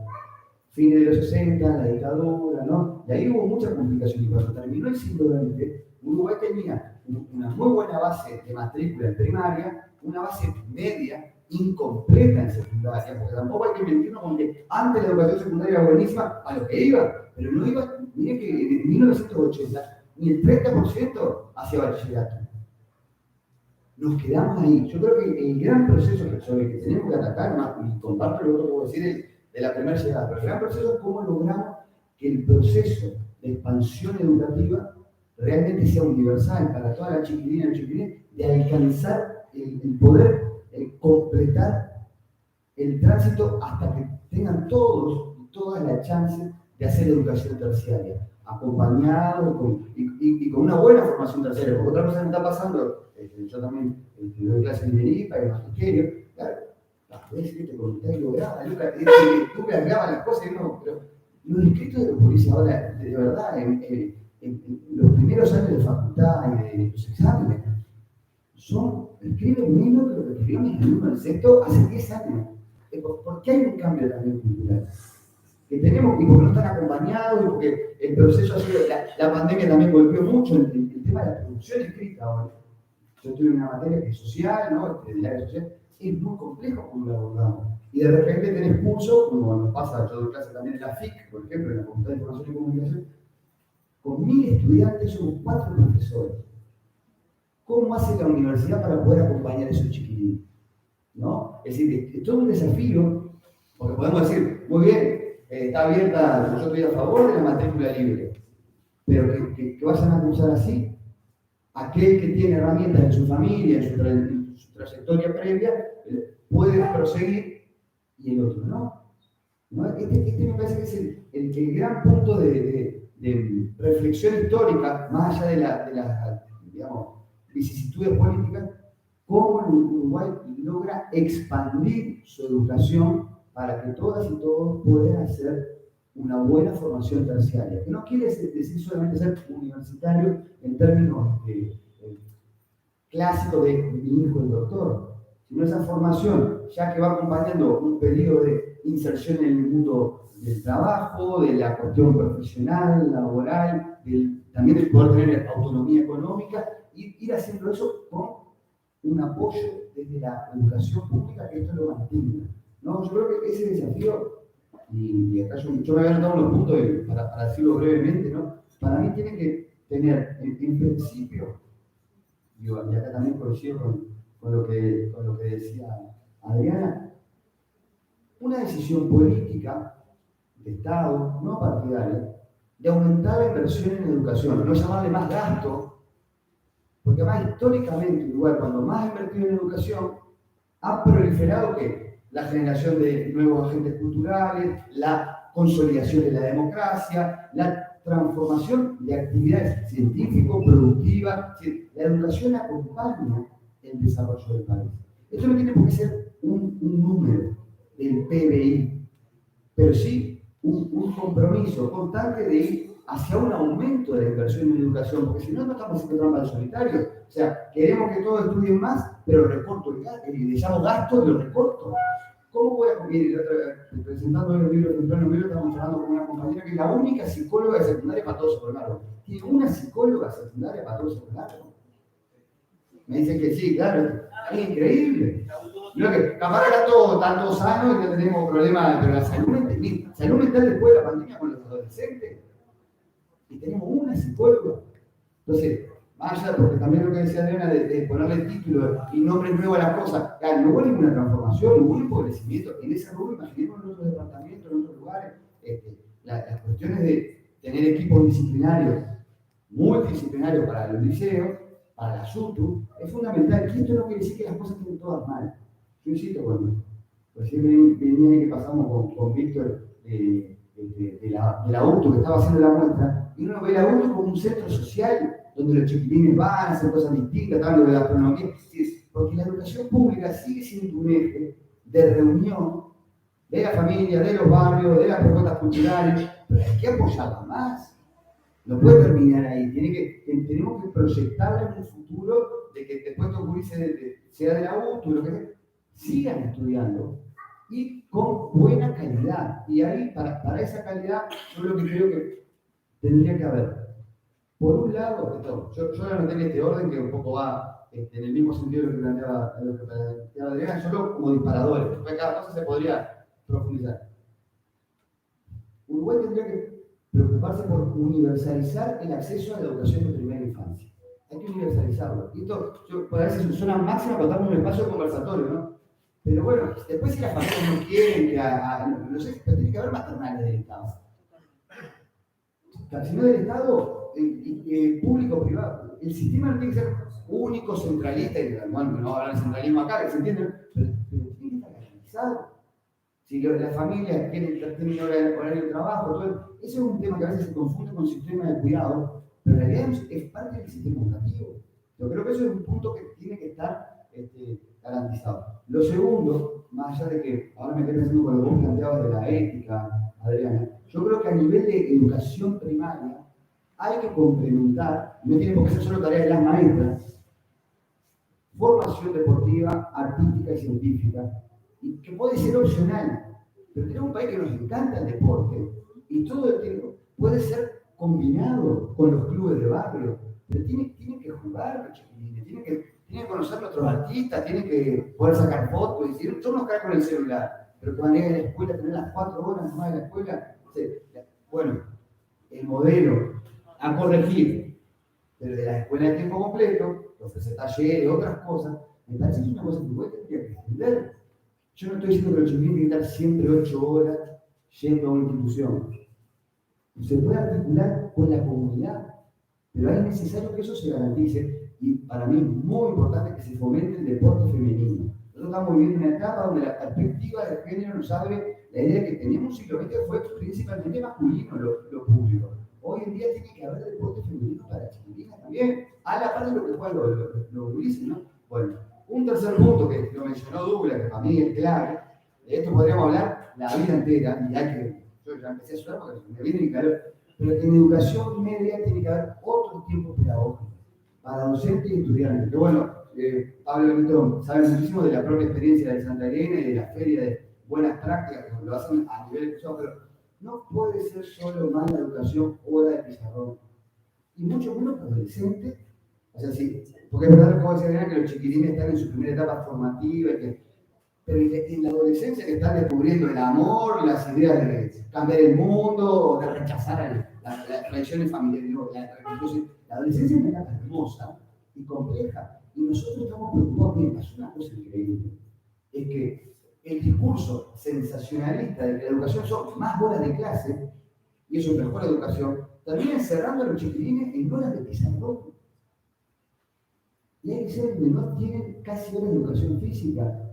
Fines de los 60, la dictadura, ¿no? Y ahí hubo mucha complicación. Y cuando terminó el siglo XX, Uruguay tenía una muy buena base de matrícula en primaria, una base media incompleta en secundaria, porque tampoco hay que mentirnos con que antes la educación secundaria era buenísima a lo que iba, pero no iba, miren que en 1980 ni el 30% hacia bachillerato. Nos quedamos ahí. Yo creo que el gran proceso sobre el que tenemos que atacar, más, y comparto lo que puedo decir de la primera llegada, pero el gran proceso es cómo logramos que el proceso de expansión educativa realmente sea universal para toda la chiquilina y chiquilines, de alcanzar el poder completar el tránsito hasta que tengan todos y todas la chance de hacer educación terciaria, acompañado y con una buena formación terciaria. Porque otra cosa que me está pasando, yo también doy clases de INEIPA y de magisterio, claro, a veces que te conté y lograba, tú me agregabas las cosas y no, pero los inscritos de los policías ahora, de verdad, en los primeros años de facultad y de los exámenes, escriben menos que lo que escribían en el alumno del sexto hace 10 años. ¿Por qué hay un cambio también cultural? Que tenemos, y porque no están acompañados, y porque el proceso ha sido, la pandemia también golpeó mucho el tema de la producción escrita ahora. Yo tuve una materia que es social, ¿no? Del área social, es muy complejo como lo abordamos. Y de repente tenés cursos, como nos pasa, yo doy clase también en la FIC, por ejemplo, en la Facultad de Información y Comunicación, con 1000 estudiantes somos 4 profesores. ¿Cómo hace la universidad para poder acompañar a esos chiquilines? ¿No? Es decir, es todo un desafío, porque podemos decir, muy bien, está abierta, yo estoy a favor de la matrícula libre, pero que vayan a cursar así, aquel que tiene herramientas en su familia, en su trayectoria previa, puede proseguir y el otro no. Este me parece que es el gran punto de reflexión histórica, más allá de las digamos, vicisitudes políticas, cómo el Uruguay logra expandir su educación para que todas y todos puedan hacer una buena formación terciaria, que no quiere decir solamente ser universitario en términos clásicos de mi hijo el doctor, sino esa formación ya que va acompañando un periodo de inserción en el mundo del trabajo, de la cuestión profesional, laboral, también de poder tener autonomía económica, y ir haciendo eso con un apoyo desde la educación pública que esto lo mantenga. ¿No? Yo creo que ese desafío, y acá yo me había anotado unos puntos para decirlo brevemente, ¿no? Para mí tiene que tener, en principio, y acá también coincido con lo que decía Adriana, una decisión política de Estado, no partidaria, de aumentar la inversión en educación, no llamarle más gasto, porque además históricamente Uruguay, cuando más ha invertido en educación, ha proliferado que la generación de nuevos agentes culturales, la consolidación de la democracia, la transformación de actividades científico-productivas. La educación acompaña el desarrollo del país. Esto no tiene por qué ser un número del PBI, pero sí un compromiso constante de ir hacia un aumento de la inversión en educación, porque si no, no estamos haciendo trampa de solitario. O sea, queremos que todos estudien más, pero recorto le llamo gasto y lo recorto. ¿Cómo voy a ir presentando los libros temprano medio? Estamos hablando con una compañera que es la única psicóloga de secundaria para todo secundario. ¿Tiene una psicóloga secundaria para todo secundario? Me dicen que sí, claro. Es increíble. Creo que capaz que están todos sanos y no tenemos problemas, pero la salud mental después de la pandemia con los adolescentes. Y tenemos una psicóloga. Entonces, más allá, porque también lo que decía Adriana de ponerle título y nombre nuevo a las cosas, claro, no hubo ninguna transformación, no hubo un empobrecimiento. En ese rubro, imaginemos en otros departamentos, en otros lugares, las cuestiones de tener equipos disciplinarios, multidisciplinarios para los liceos, para la SUTU, es fundamental. Y esto no quiere decir que las cosas estén todas mal. Yo insisto con esto. Recién venía ahí que pasamos con Víctor de la auto que estaba haciendo la muestra, y uno ve la auto como un centro social donde los chiquilines van a hacer cosas distintas, hablo de gastronomía, porque la educación pública sigue siendo un eje de reunión de la familia, de los barrios, de las propuestas culturales, pero hay que apoyarla más. No puede terminar ahí, tenemos que proyectarla en un futuro de que después estos gurises sea de la auto, lo que sea, sigan estudiando y con buena calidad. Y ahí, para esa calidad, yo lo que creo que tendría que haber, por un lado, yo lo anoté en este orden que un poco va en el mismo sentido de lo que planteaba Adriana, solo como disparadores, porque cada cosa se podría profundizar. Uruguay tendría que preocuparse por universalizar el acceso a la educación de primera infancia. Hay que universalizarlo. Y esto, por ahí se suena máxima para darnos un espacio conversatorio, ¿no? Pero bueno, después si las familias no quieren, no sé, pero tiene que haber maternales del Estado. Si no del Estado, público-privado. El sistema no tiene que ser único, centralista, y bueno, no hablar de centralismo acá, que se entiende, pero tiene que estar garantizado. Si las familias tienen horario de trabajo, todo eso es un tema que a veces se confunde con el sistema de cuidado, pero en realidad es parte del sistema educativo. Yo creo que eso es un punto que tiene que estar garantizado. Lo segundo, más allá de que ahora me estoy pensando con lo que vos planteabas de la ética, Adriana, yo creo que a nivel de educación primaria hay que complementar, no tiene por qué ser solo tarea de las maestras, formación deportiva, artística y científica, y que puede ser opcional, pero tenemos un país que nos encanta el deporte y todo el tiempo puede ser combinado con los clubes de barrio, pero tienen que jugar los chiquilines, tienen que conocer a nuestros artistas, tienen que poder sacar fotos y decir, yo no caer con el celular, pero que van a ir a la escuela, tener las 4 horas más de la escuela. Bueno, el modelo a corregir, pero de la escuela de tiempo completo, ofrecer talleres, otras cosas, me parece que es una cosa que Uruguay tendría que entender. Yo no estoy diciendo que los chiquilines tienen que estar siempre 8 horas yendo a una institución. Se puede articular con la comunidad, pero es necesario que eso se garantice, y para mí es muy importante que se fomente el deporte femenino. Nosotros estamos viviendo una etapa donde la perspectiva de género nos abre la idea de que teníamos un siglo XX que fue principalmente masculino lo público. Hoy en día tiene que haber deporte femenino para chiquilinas también, a la par de lo que juegan los gurises, ¿no? Bueno, un tercer punto que lo mencionó Douglas, que para mí es clave, de esto podríamos hablar la vida entera, y hay que, yo ya empecé a sudar porque me viene el calor, pero en educación media tiene que haber otro tiempo pedagógico para docentes y estudiantes. Que bueno, Pablo y Víctor saben muchísimo de la propia experiencia de Santa Elena y de la feria de buenas prácticas que lo hacen a nivel de curso, pero no puede ser solo más la educación hora de pizarrón. Y mucho menos para adolescentes. O sea, sí, porque es verdad, como decía Adriana, que los chiquilines están en su primera etapa formativa, pero en la adolescencia que están descubriendo el amor, las ideas de cambiar el mundo, de rechazar las tradiciones familiares. Entonces, la adolescencia es una etapa hermosa y compleja. Y nosotros estamos preocupados. Bien, pasó una cosa increíble. Es que el discurso sensacionalista de que la educación son más horas de clase, y eso mejora la educación, termina encerrando a los chiquilines en horas de pizarrón. Y hay que ser donde no tienen casi horas de educación física.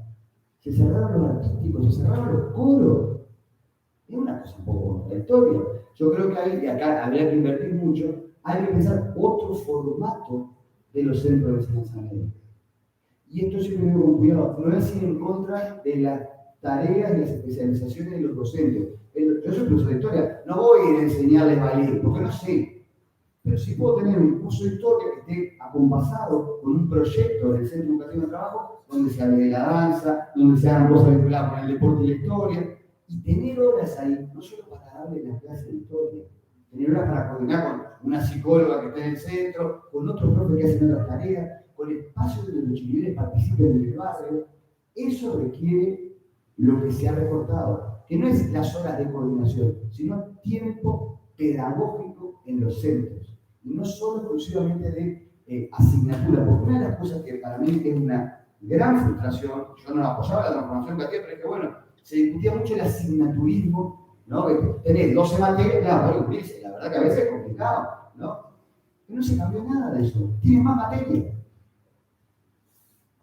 Se cerraron los artísticos, se cerraron los coros. Es una cosa un poco contradictoria. Yo creo que hay, y acá habría que invertir mucho, hay que pensar otro formato de los centros de enseñanza media. Y esto siempre digo con cuidado, no es ir en contra de las tareas y las especializaciones de los docentes. Yo soy profesor de historia, no voy a ir a enseñarles ballet, porque no sé. pero sí puedo tener un curso de historia que esté acompasado con un proyecto del Centro Educativo de Trabajo donde se hable de la danza, donde se hagan cosas vinculadas con el deporte y la historia, y tener horas ahí, no solo para darle las clases de historia, tener horas para coordinar con una psicóloga que está en el centro, con otros profes que hacen otras tareas, con espacios donde los chiquilines participen en el barrio. Eso requiere lo que se ha recortado, que no es las horas de coordinación, sino tiempo pedagógico en los centros, y no solo exclusivamente de asignatura, porque una de las cosas que para mí es una gran frustración, yo no apoyaba la transformación educativa, pero es que bueno, se discutía mucho el asignaturismo, ¿no? Que tenés 12 materias, claro, bueno, la verdad que a veces es complicado, ¿no? Pero no se cambió nada de eso, tienes más materias.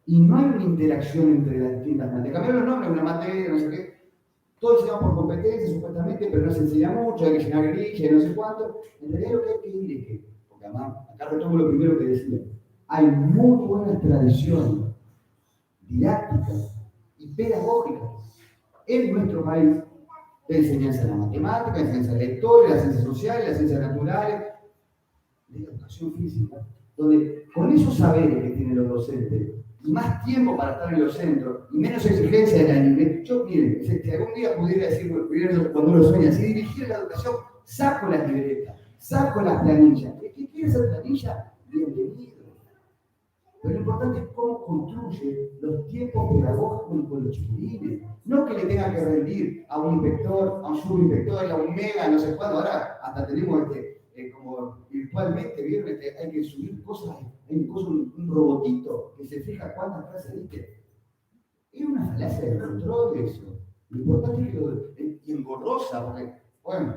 Y no hay una interacción entre las distintas materias. Cambiaron los nombres de una materia, no sé qué. Todo enseñado por competencia, supuestamente, pero no se enseña mucho, hay que llenar grilla y no sé cuánto. En realidad lo que hay que ir es que, porque además, acá retomo lo primero que decía, hay muy buenas tradiciones didácticas y pedagógicas en nuestro país de enseñanza de la matemática, de enseñanza de la historia, de las ciencias sociales, de las ciencias naturales, de la educación física, donde con esos saberes que tienen los docentes, y más tiempo para estar en los centros, y menos exigencia de la nivel. Yo, miren, si algún día pudiera decir, cuando uno sueña, si dirigir la educación, saco las libretas, saco las planillas. ¿El que quiere hacer planilla? Bienvenido. Pero lo importante es cómo construye los tiempos pedagógicos con los chiquilines. No que le tengan que rendir a un inspector, a un subinspector, a un mega, no sé cuándo. Ahora hasta tenemos como virtualmente, ¿vieron? Hay que subir cosas, un robotito que se fija cuántas clases diste. Es una falacia de control de eso. Lo importante es que y engorrosa, porque, bueno,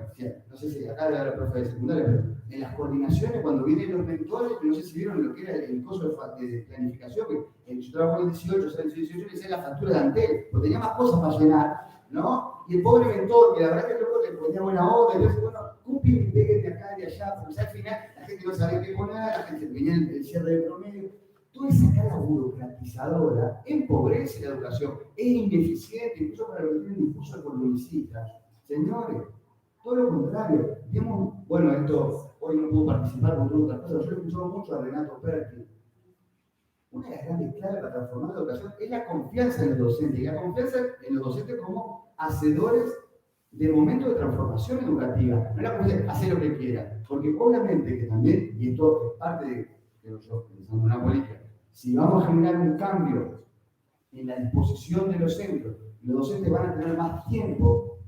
no sé si acá era la profe de secundaria, pero en las coordinaciones, cuando vienen los mentores, no sé si vieron lo que era el curso de planificación, que yo trabajaba en el 18, o sea, en el 18 le decía la factura de Antel, porque tenía más cosas para llenar, ¿no? Y el pobre mentor, que la verdad que el loco le ponía buena onda, y yo decía, bueno, copien y peguen de acá y de allá, porque al final la gente no sabía qué poner, la gente venía el cierre de promedio. Toda esa carga burocratizadora empobrece la educación, es ineficiente, incluso para los que tienen discurso economicista. Señores, todo lo contrario. Digamos, bueno, esto hoy no puedo participar con otras cosas, yo he escuchado mucho a Renato Perti. Una de las grandes claves para transformar la educación es la confianza en los docentes, y la confianza en los docentes como hacedores de momentos de transformación educativa. No es la confianza de hacer lo que quiera, porque obviamente que también, y esto es parte de, creo yo, pensando en una política, si vamos a generar un cambio en la disposición de los centros, y los docentes van a tener más tiempo,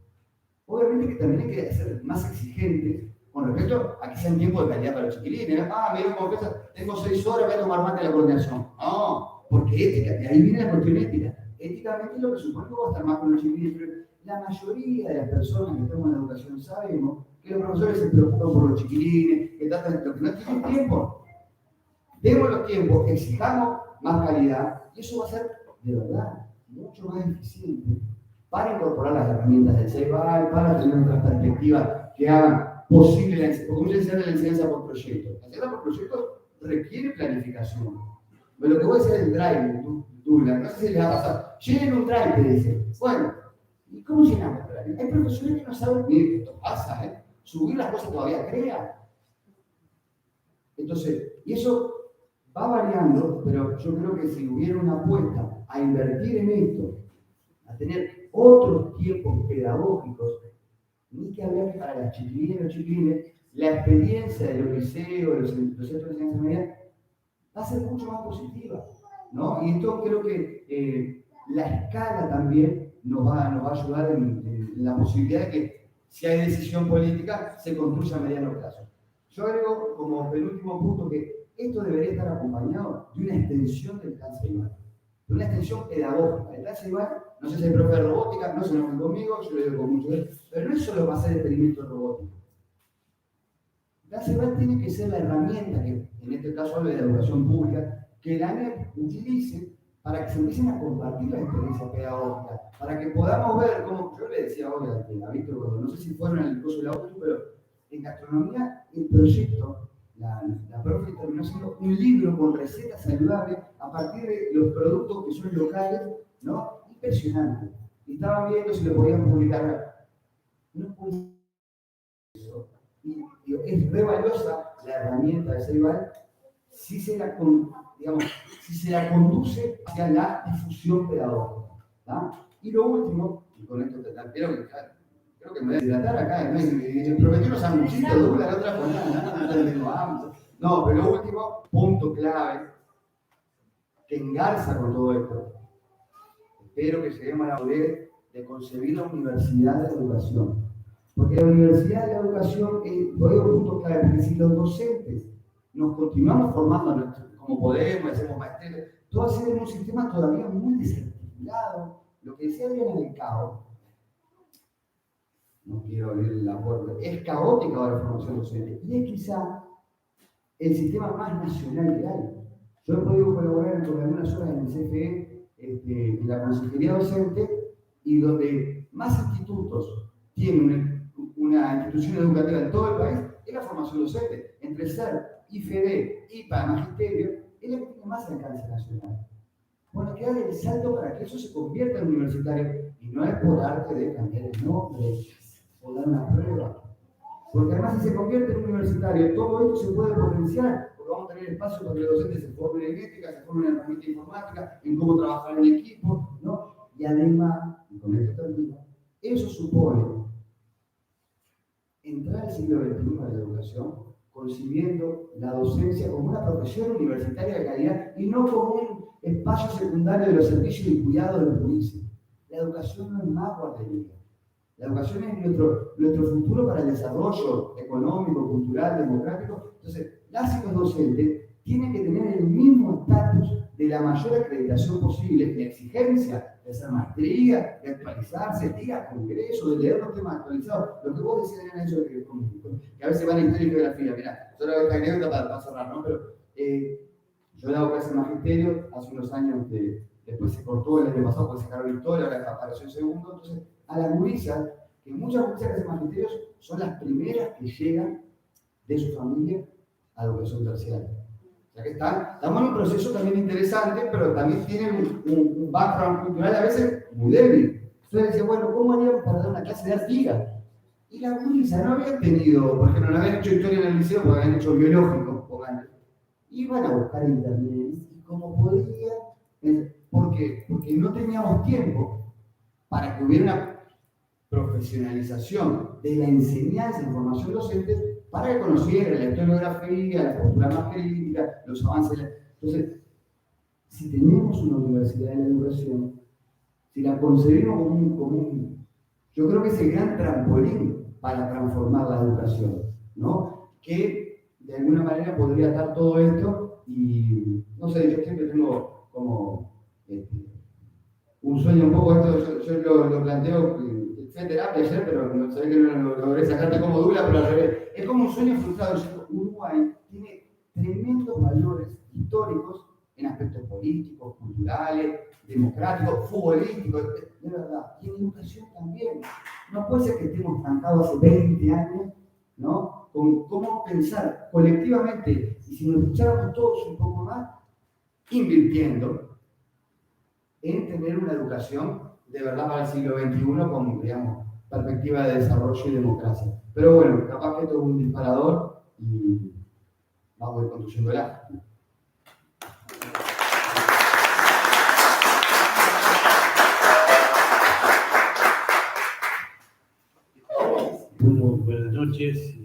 obviamente que también hay que ser más exigentes con respecto a que sean tiempos de calidad para los chiquilines. Mira, como tengo 6 horas, voy a tomar mate en la coordinación. No, porque ética, de ahí viene la cuestión ética. Éticamente lo que supone que voy a estar más con los chiquilines, pero la mayoría de las personas que estamos en la educación sabemos que los profesores se preocupan por los chiquilines, que tratan de que no tienen tiempo. Demos los tiempos, exijamos más calidad, y eso va a ser, de verdad, mucho más eficiente para incorporar las herramientas del CEBAL, para tener otras perspectivas que hagan posible la enseñanza, porque muchas veces la enseñanza por proyectos. La enseñanza por proyectos requiere planificación. Pero lo que voy a hacer el drive, Douglas, no sé si les ha pasado, llenen un drive, te dice. Bueno, ¿y cómo llenamos el drive? Hay profesores que no saben, miren, esto pasa, subir las cosas todavía crea. Entonces, y eso va variando, pero yo creo que si hubiera una apuesta a invertir en esto, a tener otros tiempos pedagógicos, ni que hablar que para las chiquilines y los chiquilines, la experiencia de los liceos, de los centros de enseñanza media, va a ser mucho más positiva, ¿no? Y esto creo que la escala también nos va a ayudar en la posibilidad de que, si hay decisión política, se construya a mediano plazo. Yo agrego como penúltimo punto que esto debería estar acompañado de una extensión del plan CEBAL, de una extensión pedagógica. El plan CEBAL, no sé si hay profe de robótica, no se enojen conmigo, yo lo digo con mucho gusto, pero no es solo para hacer experimentos robóticos. El plan CEBAL tiene que ser la herramienta, que en este caso hablo de la educación pública, que la ANEP utilice para que se empiecen a compartir las experiencias pedagógicas, para que podamos ver cómo, yo le decía hoy a Víctor, no sé si fueron en el curso de la OTU, pero en gastronomía el proyecto, la profe terminó haciendo un libro con recetas saludables a partir de los productos que son locales, ¿no? Impresionante. Y estaban viendo si lo podían publicar. No puede ser eso y es re valiosa la herramienta de Ceibal si se la, digamos, si se la conduce hacia la difusión pedagógica. ¿Tá? Y lo último, y con esto creo que me voy a hidratar acá, prometí unos sanguchitos, Douglas, la otra jornada, no, pero lo último, punto clave, que engarza con todo esto. Espero que lleguemos a la poder de concebir la universidad de la educación. Porque la universidad de la educación, lo digo punto clave, porque si los docentes nos continuamos formando como podemos, hacemos maestría, todo va a ser en un sistema todavía muy desarticulado. Lo que decía Adriana del caos, no quiero abrir la puerta, es caótica ahora la formación docente. Y es quizá el sistema más nacional que hay. Yo he podido colaborar con algunas horas en el CFE, en la consejería docente, y donde más institutos tienen una institución educativa en todo el país, es la formación docente. Entre SER, IFED, IPA, Magisterio, es la que tiene más alcance nacional. Bueno, hay que dar el salto para que eso se convierta en universitario, y no es por arte de cambiar el nombre o dar una prueba. Porque además, si se convierte en universitario, todo esto se puede potenciar, porque vamos a tener espacio para que los docentes se formen en ética, se formen en herramienta informática, en cómo trabajar en equipo, ¿no? Y además, y con esto termino, eso supone entrar al siglo XXI de la educación, concibiendo la docencia como una profesión universitaria de calidad y no como un espacio secundario de los servicios y cuidado de los juicios. La educación no es más guardería. La educación es nuestro futuro para el desarrollo económico, cultural, democrático. Entonces, las y los docentes tienen que tener el mismo estatus de la mayor acreditación posible, la exigencia de hacer maestría, de actualizarse, de ir a congreso, de leer los temas actualizados. Lo que vos decías en eso que a veces van a historia y geografía. Mirá, solo esta anécdota para cerrar, ¿no? Pero yo he dado clases de magisterio hace unos años, después se cortó el año pasado porque sacaron historia, ahora apareció el segundo. Entonces, a las gurisas, que muchas gurisas que hacen magisterios son las primeras que llegan de su familia a la educación terciaria. O sea que estamos en un proceso también interesante, pero también tienen un background cultural a veces muy débil. Entonces decía, bueno, ¿cómo haríamos para dar una clase de Artigas? Y la gurisa no había tenido, por ejemplo, no habían hecho historia en el liceo porque habían hecho biológico, iban a buscar internet y como podían. ¿Por qué? Porque no teníamos tiempo para que hubiera una profesionalización de la enseñanza en formación docente para que conociera la historiografía, la postura más crítica, los avances. Entonces, si tenemos una universidad de la educación, si la concebimos como yo creo que es el gran trampolín para transformar la educación, ¿no? Que de alguna manera podría dar todo esto y, no sé, yo siempre tengo como un sueño un poco, esto yo lo planteo, fue terapia ayer, pero no sé que no lo logré sacarte como Douglas, pero al revés. Es como un sueño frustrado. Uruguay tiene tremendos valores históricos en aspectos políticos, culturales, democráticos, futbolísticos, de verdad. Y en educación también. No puede ser que estemos trancados hace 20 años, ¿no? Con cómo pensar colectivamente, y si nos escucháramos todos un poco más, invirtiendo en tener una educación de verdad para el siglo XXI con, digamos, perspectiva de desarrollo y democracia. Pero bueno, capaz que esto es un disparador y vamos a ir construyéndola. Bueno, buenas noches.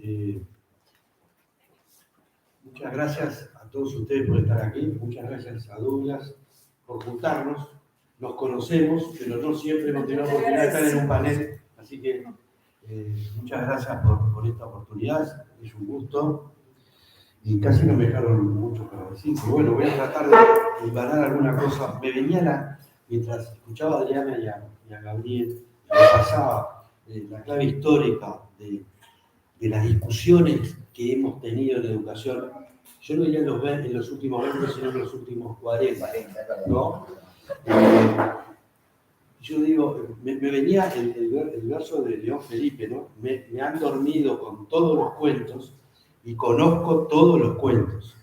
Muchas gracias a todos ustedes por estar aquí. Muchas gracias a Douglas por juntarnos. Nos conocemos, pero no siempre hemos tenido la oportunidad de estar en un panel. Así que muchas gracias por esta oportunidad. Es un gusto. Y casi no me dejaron mucho para decir. Pero bueno, voy a tratar de ganar alguna cosa. Me venía mientras escuchaba a Adriana y a Gabriel, me pasaba la clave histórica de las discusiones que hemos tenido en la educación. Yo no diría en los últimos 20, sino en los últimos 40, ¿no? Yo digo, me venía el verso de León Felipe, ¿no? Me han dormido con todos los cuentos y conozco todos los cuentos.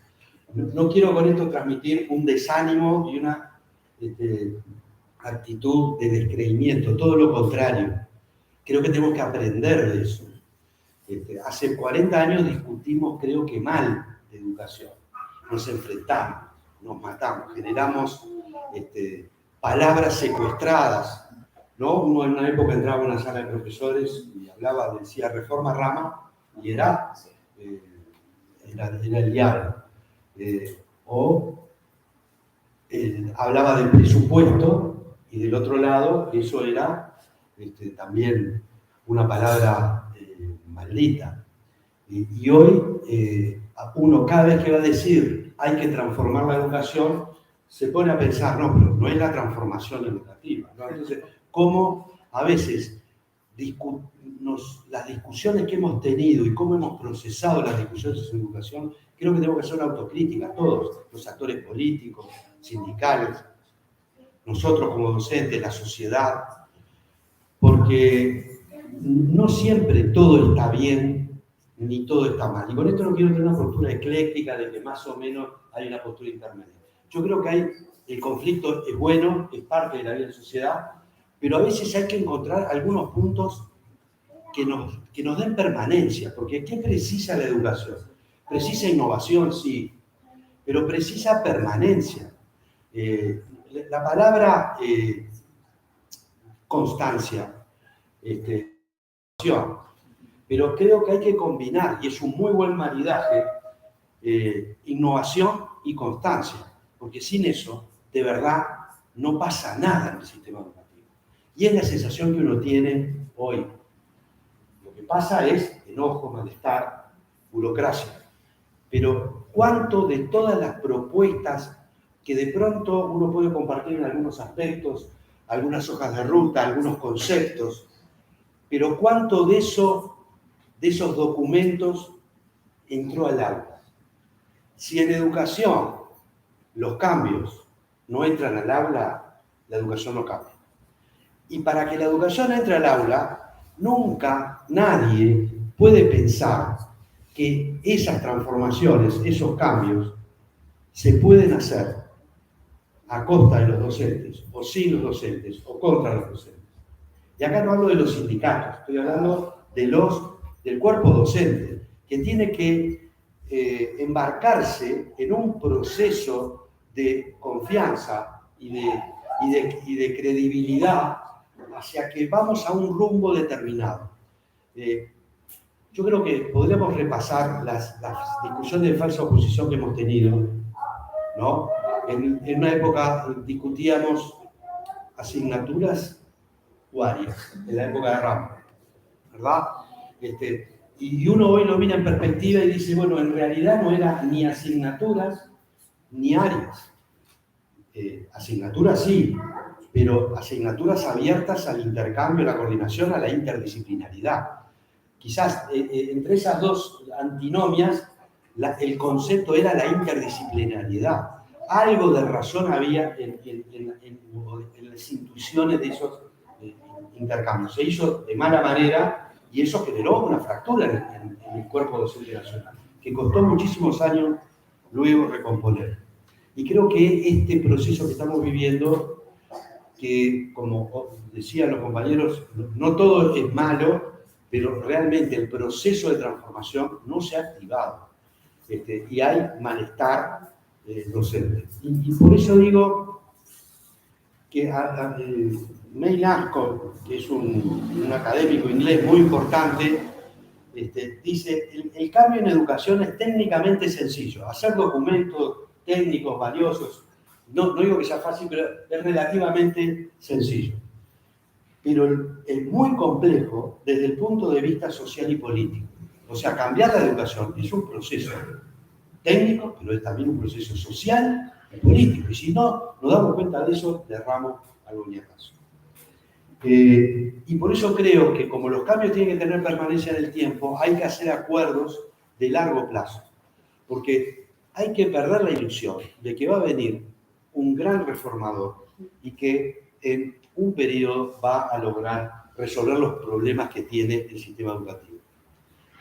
No quiero con esto transmitir un desánimo y una actitud de descreimiento, todo lo contrario. Creo que tenemos que aprender de eso. Hace 40 años discutimos, creo que mal, de educación. Nos enfrentamos, nos matamos, generamos palabras secuestradas, ¿no? Uno en una época entraba a una sala de profesores y hablaba, decía reforma Rama, y era el diablo. Hablaba del presupuesto, y del otro lado, eso era también una palabra maldita. Y hoy uno cada vez que va a decir hay que transformar la educación, se pone a pensar, no, pero no es la transformación educativa, ¿no? Entonces, cómo a veces las discusiones que hemos tenido y cómo hemos procesado las discusiones en educación, creo que tenemos que hacer una autocrítica, todos, los actores políticos, sindicales, nosotros como docentes, la sociedad, porque no siempre todo está bien ni todo está mal. Y con esto no quiero tener una postura ecléctica de que más o menos hay una postura intermedia. Yo creo que el conflicto es bueno, es parte de la vida de la sociedad, pero a veces hay que encontrar algunos puntos que nos den permanencia, porque ¿qué precisa la educación? Precisa innovación, sí, pero precisa permanencia. La palabra constancia, pero creo que hay que combinar, y es un muy buen maridaje, innovación y constancia, porque sin eso, de verdad, no pasa nada en el sistema educativo. Y es la sensación que uno tiene hoy. Lo que pasa es enojo, malestar, burocracia. Pero ¿cuánto de todas las propuestas que de pronto uno puede compartir en algunos aspectos, algunas hojas de ruta, algunos conceptos, pero cuánto de esos documentos entró al aula? Si en educación los cambios no entran al aula, la educación no cambia. Y para que la educación entre al aula, nunca nadie puede pensar que esas transformaciones, esos cambios, se pueden hacer a costa de los docentes, o sin los docentes, o contra los docentes. Y acá no hablo de los sindicatos, estoy hablando del cuerpo docente, que tiene que embarcarse en un proceso de confianza y de credibilidad hacia que vamos a un rumbo determinado. Yo creo que podríamos repasar las discusiones de falsa oposición que hemos tenido, ¿no? En una época discutíamos asignaturas o áreas, en la época de Ramos, ¿verdad? Y uno hoy lo mira en perspectiva y dice, bueno, en realidad no era ni asignaturas ni áreas. Asignaturas sí, pero asignaturas abiertas al intercambio, a la coordinación, a la interdisciplinaridad. Quizás entre esas dos antinomias, el concepto era la interdisciplinariedad. Algo de razón había en las intuiciones de esos intercambios. Se hizo de mala manera y eso generó una fractura en el cuerpo docente nacional, que costó muchísimos años luego recomponer. Y creo que este proceso que estamos viviendo, que como decían los compañeros, no todo es malo, pero realmente el proceso de transformación no se ha activado. Y hay malestar docente. Y por eso digo que Neil Ascott, que es un académico inglés muy importante, dice, el cambio en educación es técnicamente sencillo. Hacer documentos técnicos valiosos, no digo que sea fácil, pero es relativamente sencillo. Pero es muy complejo desde el punto de vista social y político. O sea, cambiar la educación es un proceso técnico, pero es también un proceso social y político. Y si no nos damos cuenta de eso, derramos algún ñacazo. Y por eso creo que como los cambios tienen que tener permanencia en el tiempo, hay que hacer acuerdos de largo plazo. Porque hay que perder la ilusión de que va a venir un gran reformador y que en un periodo va a lograr resolver los problemas que tiene el sistema educativo.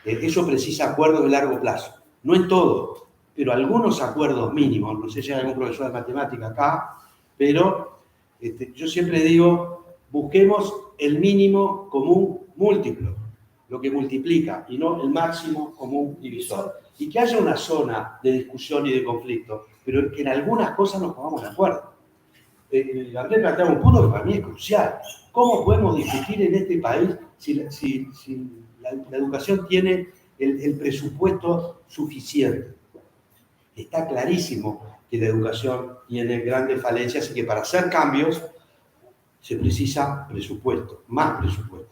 Eso precisa acuerdos de largo plazo. No en todo, pero algunos acuerdos mínimos. No sé si hay algún profesor de matemática acá, pero yo siempre digo, busquemos el mínimo común múltiplo. lo que multiplica y no el máximo común divisor. Y que haya una zona de discusión y de conflicto, pero que en algunas cosas nos pongamos de acuerdo. Gabriel planteaba un punto que para mí es crucial. ¿Cómo podemos discutir en este país si la educación tiene el presupuesto suficiente? Está clarísimo que la educación tiene grandes falencias y que para hacer cambios se precisa presupuesto, más presupuesto.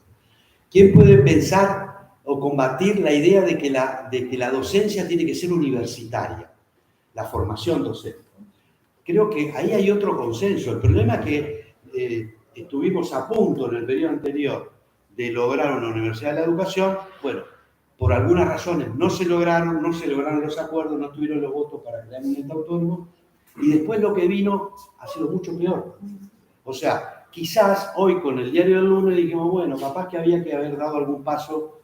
¿Quién puede pensar o combatir la idea de que la docencia tiene que ser universitaria, la formación docente? Creo que ahí hay otro consenso. El problema es que estuvimos a punto en el periodo anterior de lograr una universidad de la educación. Bueno, por algunas razones no se lograron los acuerdos, no tuvieron los votos para crear un ente autónomo, y después lo que vino ha sido mucho peor. O sea, quizás hoy con el diario del lunes dijimos, bueno, capaz que había que haber dado algún paso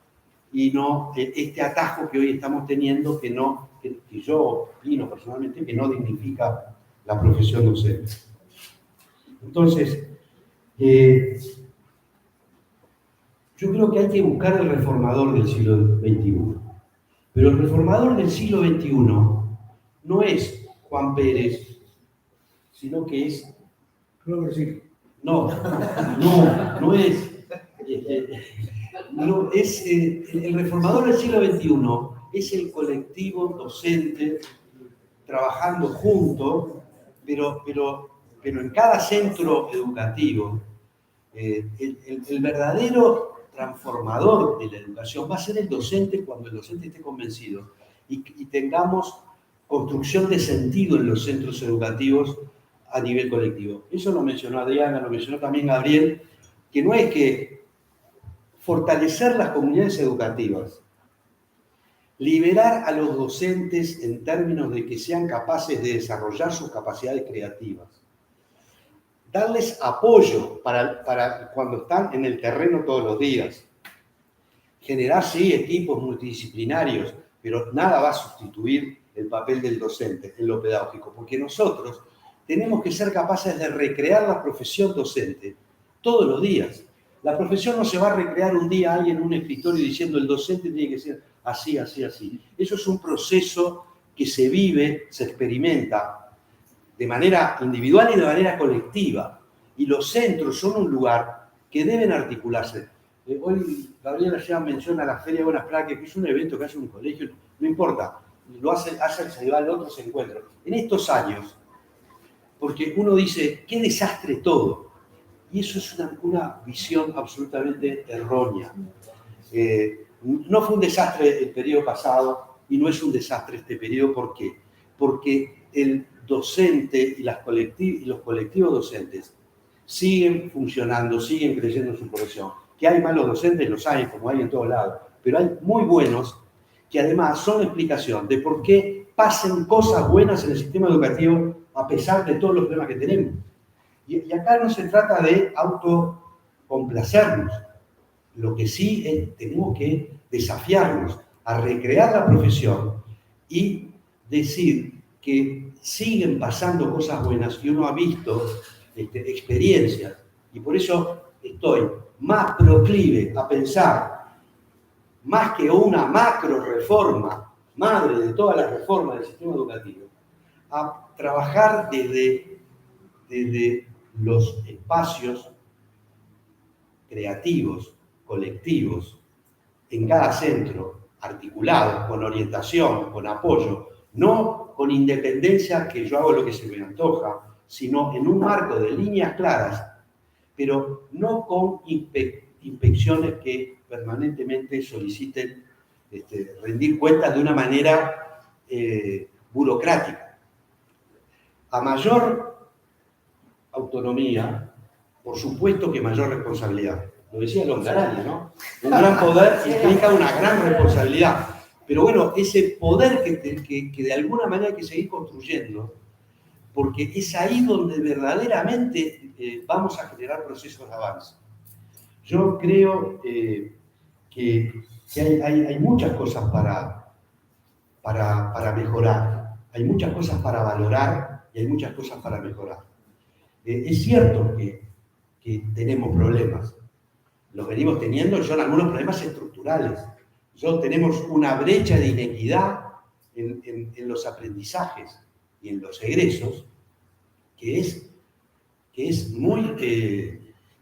y no este atajo que hoy estamos teniendo, que yo opino personalmente que no dignifica la profesión docente. Entonces, yo creo que hay que buscar el reformador del siglo XXI. Pero el reformador del siglo XXI no es Juan Pérez, sino que es... Creo que sí. No es... el reformador del siglo XXI es el colectivo docente trabajando junto, pero en cada centro educativo, el verdadero transformador de la educación va a ser el docente cuando el docente esté convencido y tengamos construcción de sentido en los centros educativos a nivel colectivo. Eso lo mencionó Adriana, lo mencionó también Gabriel, que no es que fortalecer las comunidades educativas, liberar a los docentes en términos de que sean capaces de desarrollar sus capacidades creativas, darles apoyo para cuando están en el terreno todos los días, generar, sí, equipos multidisciplinarios, pero nada va a sustituir el papel del docente en lo pedagógico, porque nosotros tenemos que ser capaces de recrear la profesión docente todos los días. La profesión no se va a recrear un día alguien en un escritorio diciendo el docente tiene que ser así, así, así. Eso es un proceso que se vive, se experimenta de manera individual y de manera colectiva. Y los centros son un lugar que deben articularse. Hoy Gabriela ya menciona la Feria de Buenas Prácticas, que es un evento que hace un colegio, no importa, lo hace el festival, el otro se encuentra. En estos años, porque uno dice, qué desastre todo. Y eso es una visión absolutamente errónea. No fue un desastre el periodo pasado y no es un desastre este periodo. ¿Por qué? Porque el docente y los colectivos docentes siguen funcionando, siguen creciendo en su profesión. Que hay malos docentes, los hay, como hay en todos lados, pero hay muy buenos que además son explicación de por qué pasan cosas buenas en el sistema educativo a pesar de todos los problemas que tenemos. Y acá no se trata de autocomplacernos. Lo que sí tenemos que desafiarnos a recrear la profesión y decir que siguen pasando cosas buenas y uno ha visto experiencias. Y por eso estoy más proclive a pensar, más que una macro reforma, madre de todas las reformas del sistema educativo, a trabajar desde los espacios creativos, colectivos, en cada centro, articulados, con orientación, con apoyo, no con independencia que yo hago lo que se me antoja, sino en un marco de líneas claras, pero no con inspecciones que permanentemente soliciten rendir cuentas de una manera burocrática. A mayor autonomía, por supuesto que mayor responsabilidad. Lo decía Longarani, ¿no? Un gran poder implica una gran responsabilidad. Pero bueno, ese poder que de alguna manera hay que seguir construyendo, porque es ahí donde verdaderamente vamos a generar procesos de avance. Yo creo que hay muchas cosas para mejorar, hay muchas cosas para valorar y hay muchas cosas para mejorar. Es cierto que tenemos problemas. los venimos teniendo, son algunos problemas estructurales. Nosotros tenemos una brecha de inequidad en los aprendizajes y en los egresos que es muy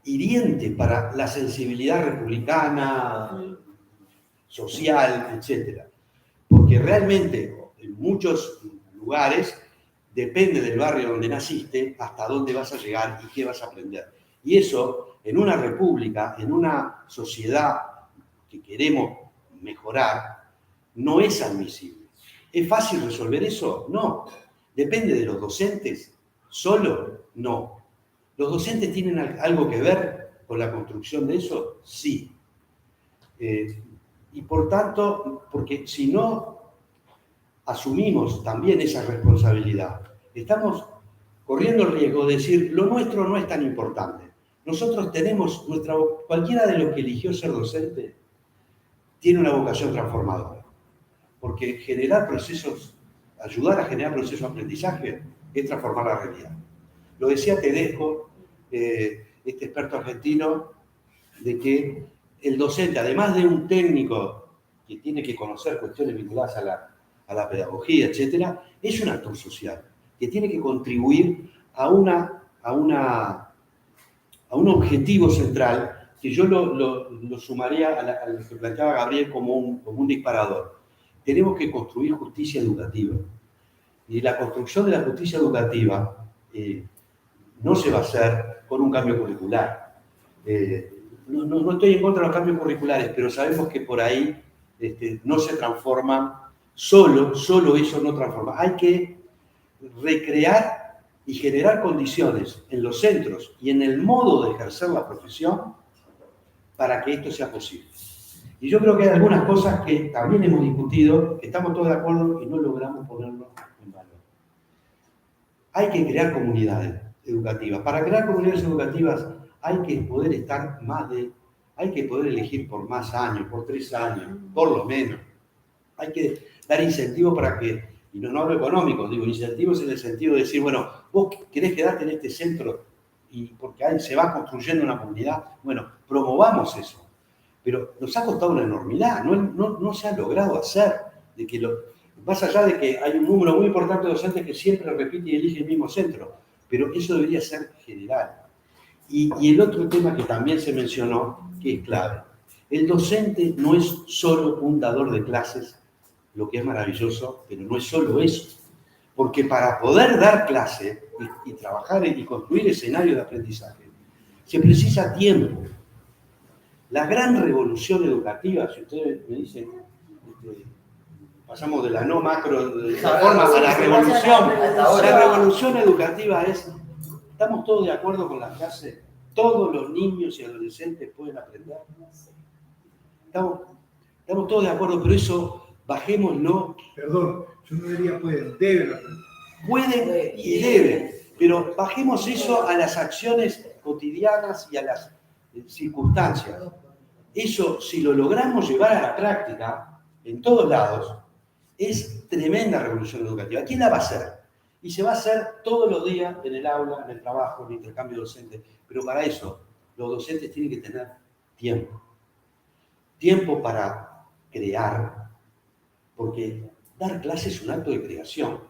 hiriente para la sensibilidad republicana, social, etc. Porque realmente en muchos lugares depende del barrio donde naciste hasta dónde vas a llegar y qué vas a aprender. Y eso, en una república, en una sociedad que queremos mejorar, no es admisible. ¿Es fácil resolver eso? No. ¿Depende de los docentes? ¿Solo? No. ¿Los docentes tienen algo que ver con la construcción de eso? Sí. Y por tanto, porque si no asumimos también esa responsabilidad, estamos corriendo el riesgo de decir, lo nuestro no es tan importante. Nosotros tenemos, cualquiera de los que eligió ser docente tiene una vocación transformadora. Porque ayudar a generar procesos de aprendizaje es transformar la realidad. Lo decía Tedesco, este experto argentino, de que el docente, además de un técnico que tiene que conocer cuestiones vinculadas a la pedagogía, etc., es un actor social que tiene que contribuir a un objetivo central que yo lo sumaría a lo que planteaba Gabriel como un disparador. Tenemos que construir justicia educativa. Y la construcción de la justicia educativa no se va a hacer con un cambio curricular. No estoy en contra de los cambios curriculares, pero sabemos que por ahí no se transforman, solo eso no transforma. Hay que recrear y generar condiciones en los centros y en el modo de ejercer la profesión para que esto sea posible. Y yo creo que hay algunas cosas que también hemos discutido, que estamos todos de acuerdo y no logramos ponerlo en valor. Hay que crear comunidades educativas. Para crear comunidades educativas hay que poder hay que poder elegir por más años, por 3 años, por lo menos. Hay que dar incentivos para que, y no hablo económico, digo incentivos en el sentido de decir, bueno, vos querés quedarte en este centro y porque ahí se va construyendo una comunidad, bueno, promovamos eso. Pero nos ha costado una enormidad, no se ha logrado hacer, más allá de que hay un número muy importante de docentes que siempre repite y elige el mismo centro, pero eso debería ser general. Y el otro tema que también se mencionó, que es clave, el docente no es solo un dador de clases, lo que es maravilloso, pero no es solo eso. Porque para poder dar clase y trabajar y construir escenarios de aprendizaje, se precisa tiempo. La gran revolución educativa, si ustedes me dicen, pasamos de la no macro de esa forma a la revolución. La revolución educativa ¿estamos todos de acuerdo con la frase? ¿Todos los niños y adolescentes pueden aprender? Estamos todos de acuerdo, pero eso bajémoslo. Perdón, yo no diría pueden, deben aprender. Pueden y deben, pero bajemos eso a las acciones cotidianas y a las circunstancias. Eso, si lo logramos llevar a la práctica, en todos lados, es tremenda revolución educativa. ¿Quién la va a hacer? Y se va a hacer todos los días en el aula, en el trabajo, en el intercambio docente. Pero para eso, los docentes tienen que tener tiempo. Tiempo para crear, porque dar clases es un acto de creación.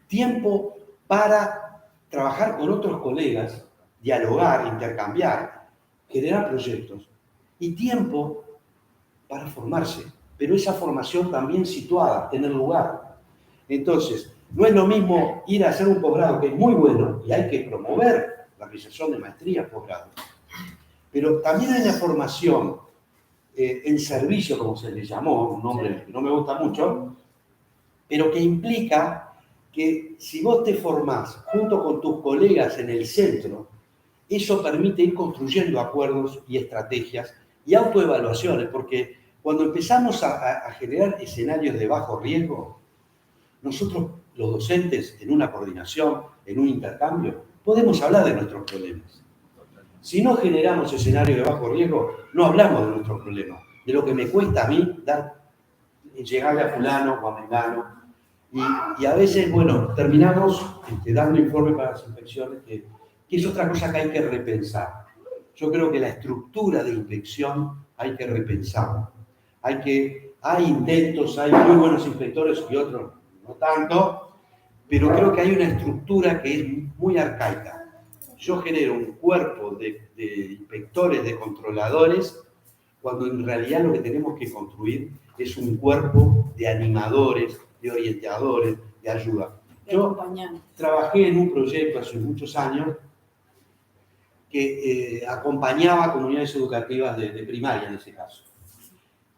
Tiempo para trabajar con otros colegas, dialogar, intercambiar, generar proyectos. Y tiempo para formarse, pero esa formación también situada, tener lugar. Entonces, no es lo mismo ir a hacer un posgrado, que es muy bueno, y hay que promover la realización de maestrías, posgrados. Pero también hay una formación en servicio, como se le llamó, un nombre que no me gusta mucho, pero que implica que si vos te formás junto con tus colegas en el centro, eso permite ir construyendo acuerdos y estrategias y autoevaluaciones, porque cuando empezamos a generar escenarios de bajo riesgo, nosotros, los docentes, en una coordinación, en un intercambio, podemos hablar de nuestros problemas. Si no generamos escenarios de bajo riesgo, no hablamos de nuestros problemas, de lo que me cuesta a mí llegarle a fulano o a mengano. Y a veces, bueno, terminamos dando informes para las inspecciones, que es otra cosa que hay que repensar. yo creo que la estructura de inspección hay que repensarla. Hay intentos, hay muy buenos inspectores y otros no tanto, pero creo que hay una estructura que es muy arcaica. Yo genero un cuerpo de inspectores, de controladores, cuando en realidad lo que tenemos que construir es un cuerpo de animadores, de orientadores, de ayuda. Yo trabajé en un proyecto hace muchos años que acompañaba comunidades educativas de primaria en ese caso.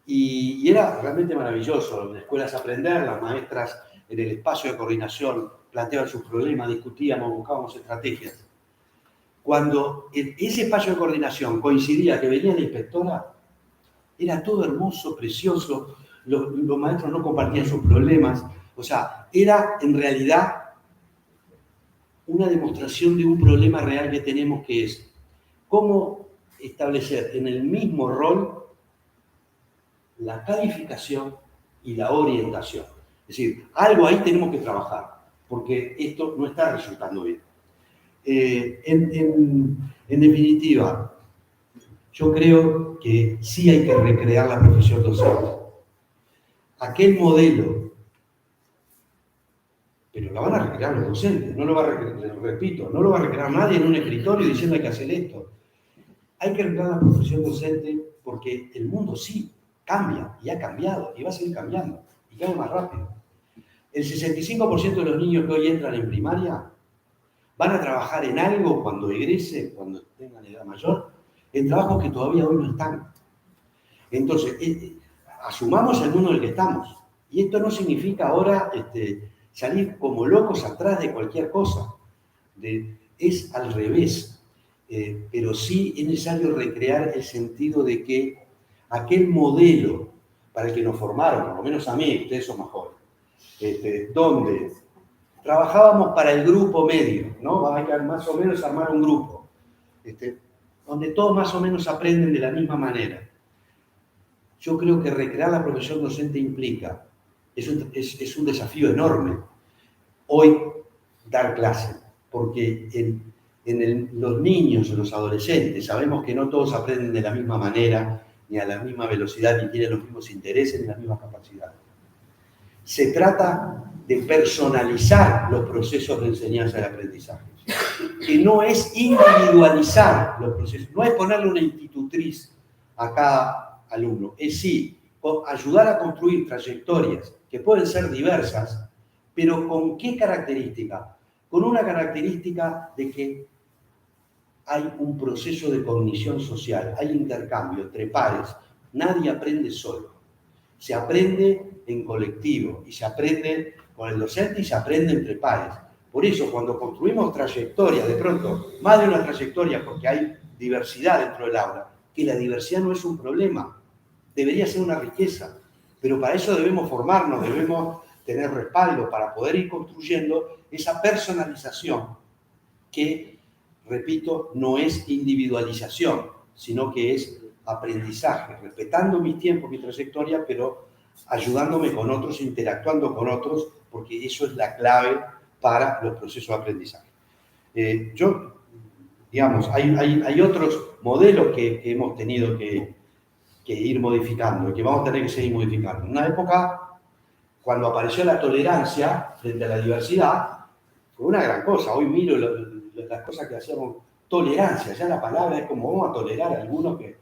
Y era realmente maravilloso. Las escuelas aprender, las maestras en el espacio de coordinación planteaban sus problemas, discutíamos, buscábamos estrategias. Cuando ese espacio de coordinación coincidía que venía la inspectora, era todo hermoso, precioso, los maestros no compartían sus problemas, o sea, era en realidad una demostración de un problema real que tenemos, que es cómo establecer en el mismo rol la calificación y la orientación. Es decir, algo ahí tenemos que trabajar, porque esto no está resultando bien. En definitiva, yo creo que sí hay que recrear la profesión docente. Aquel modelo, pero la van a recrear los docentes, no lo va a recrear, repito, no lo va a recrear nadie en un escritorio diciendo hay que hacer esto. Hay que recrear la profesión docente porque el mundo sí cambia, y ha cambiado, y va a seguir cambiando, y cada vez más rápido. El 65% de los niños que hoy entran en primaria van a trabajar en algo cuando egresen, cuando tengan edad mayor, en trabajos que todavía hoy no están. Entonces, asumamos el mundo en el que estamos. Y esto no significa ahora salir como locos atrás de cualquier cosa. Es al revés. Pero sí es necesario recrear el sentido de que aquel modelo para el que nos formaron, por lo menos a mí, ustedes son más jóvenes, donde trabajábamos para el grupo medio, ¿no? Hay que más o menos armar un grupo, donde todos más o menos aprenden de la misma manera. Yo creo que recrear la profesión docente implica, es un desafío enorme, hoy dar clase, porque los niños, los adolescentes, sabemos que no todos aprenden de la misma manera, ni a la misma velocidad, ni tienen los mismos intereses, ni las mismas capacidades. Se trata de personalizar los procesos de enseñanza y aprendizaje, que no es individualizar los procesos, no es ponerle una institutriz a cada alumno, es sí ayudar a construir trayectorias que pueden ser diversas, pero ¿con qué característica? Con una característica de que hay un proceso de cognición social, hay intercambio entre pares, nadie aprende solo, se aprende en colectivo y se aprende con el docente y se aprende entre pares. Por eso, cuando construimos trayectorias, de pronto, más de una trayectoria, porque hay diversidad dentro del aula, que la diversidad no es un problema, debería ser una riqueza, pero para eso debemos formarnos, debemos tener respaldo para poder ir construyendo esa personalización que, repito, no es individualización, sino que es aprendizaje, respetando mis tiempos, mi trayectoria, pero ayudándome con otros, interactuando con otros, porque eso es la clave para los procesos de aprendizaje. Hay otros modelos que hemos tenido que ir modificando y que vamos a tener que seguir modificando. En una época, cuando apareció la tolerancia frente a la diversidad, fue una gran cosa. Hoy miro las cosas que hacíamos, tolerancia, ya la palabra es como vamos a tolerar a algunos que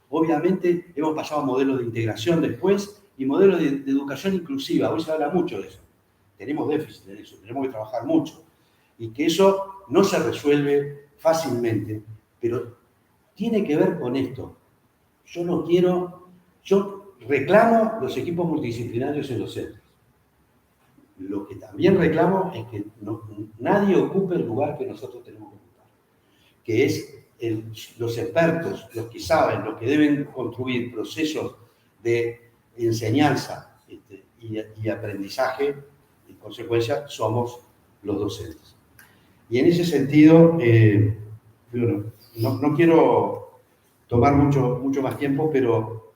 obviamente hemos pasado a modelos de integración después y modelos de educación inclusiva. Hoy se habla mucho de eso. Tenemos déficit en eso, tenemos que trabajar mucho. Y que eso no se resuelve fácilmente, pero tiene que ver con esto. Yo reclamo los equipos multidisciplinarios en los centros. Lo que también reclamo es que nadie ocupe el lugar que nosotros tenemos que ocupar, que es los expertos, los que saben, los que deben construir procesos de enseñanza y aprendizaje, en consecuencia, somos los docentes. Y en ese sentido, no quiero tomar mucho más tiempo, pero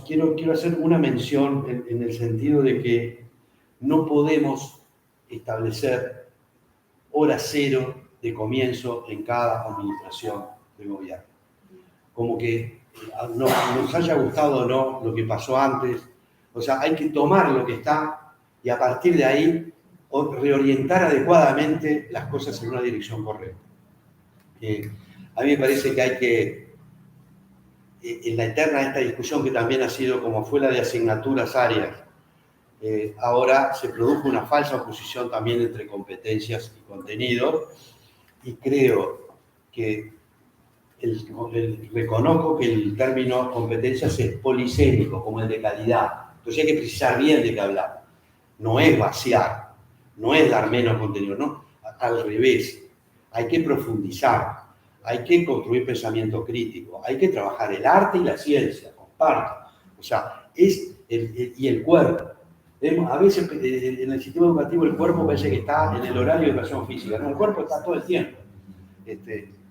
quiero hacer una mención en el sentido de que no podemos establecer hora cero de comienzo en cada administración de gobierno. Como que no, nos haya gustado o no lo que pasó antes, o sea, hay que tomar lo que está y a partir de ahí reorientar adecuadamente las cosas en una dirección correcta. A mí me parece que hay que, en la eterna esta discusión que también ha sido como fue la de asignaturas áreas, ahora se produjo una falsa oposición también entre competencias y contenido, y creo que reconozco que el término competencias es polisémico, como el de calidad. Entonces hay que precisar bien de qué hablar. No es vaciar, no es dar menos contenido, no, al revés. Hay que profundizar, hay que construir pensamiento crítico, hay que trabajar el arte y la ciencia, comparto. O sea, y el cuerpo. A veces en el sistema educativo el cuerpo parece que está en el horario de educación física, no, el cuerpo está todo el tiempo.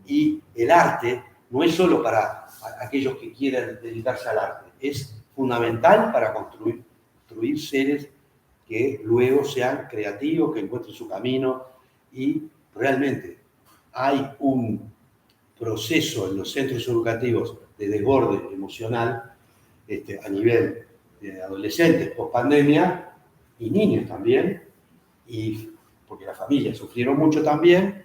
Y el arte no es solo para aquellos que quieran dedicarse al arte, es fundamental para construir seres que luego sean creativos, que encuentren su camino, y realmente hay un proceso en los centros educativos de desborde emocional a nivel de adolescentes post pandemia y niños también, y porque las familias sufrieron mucho también,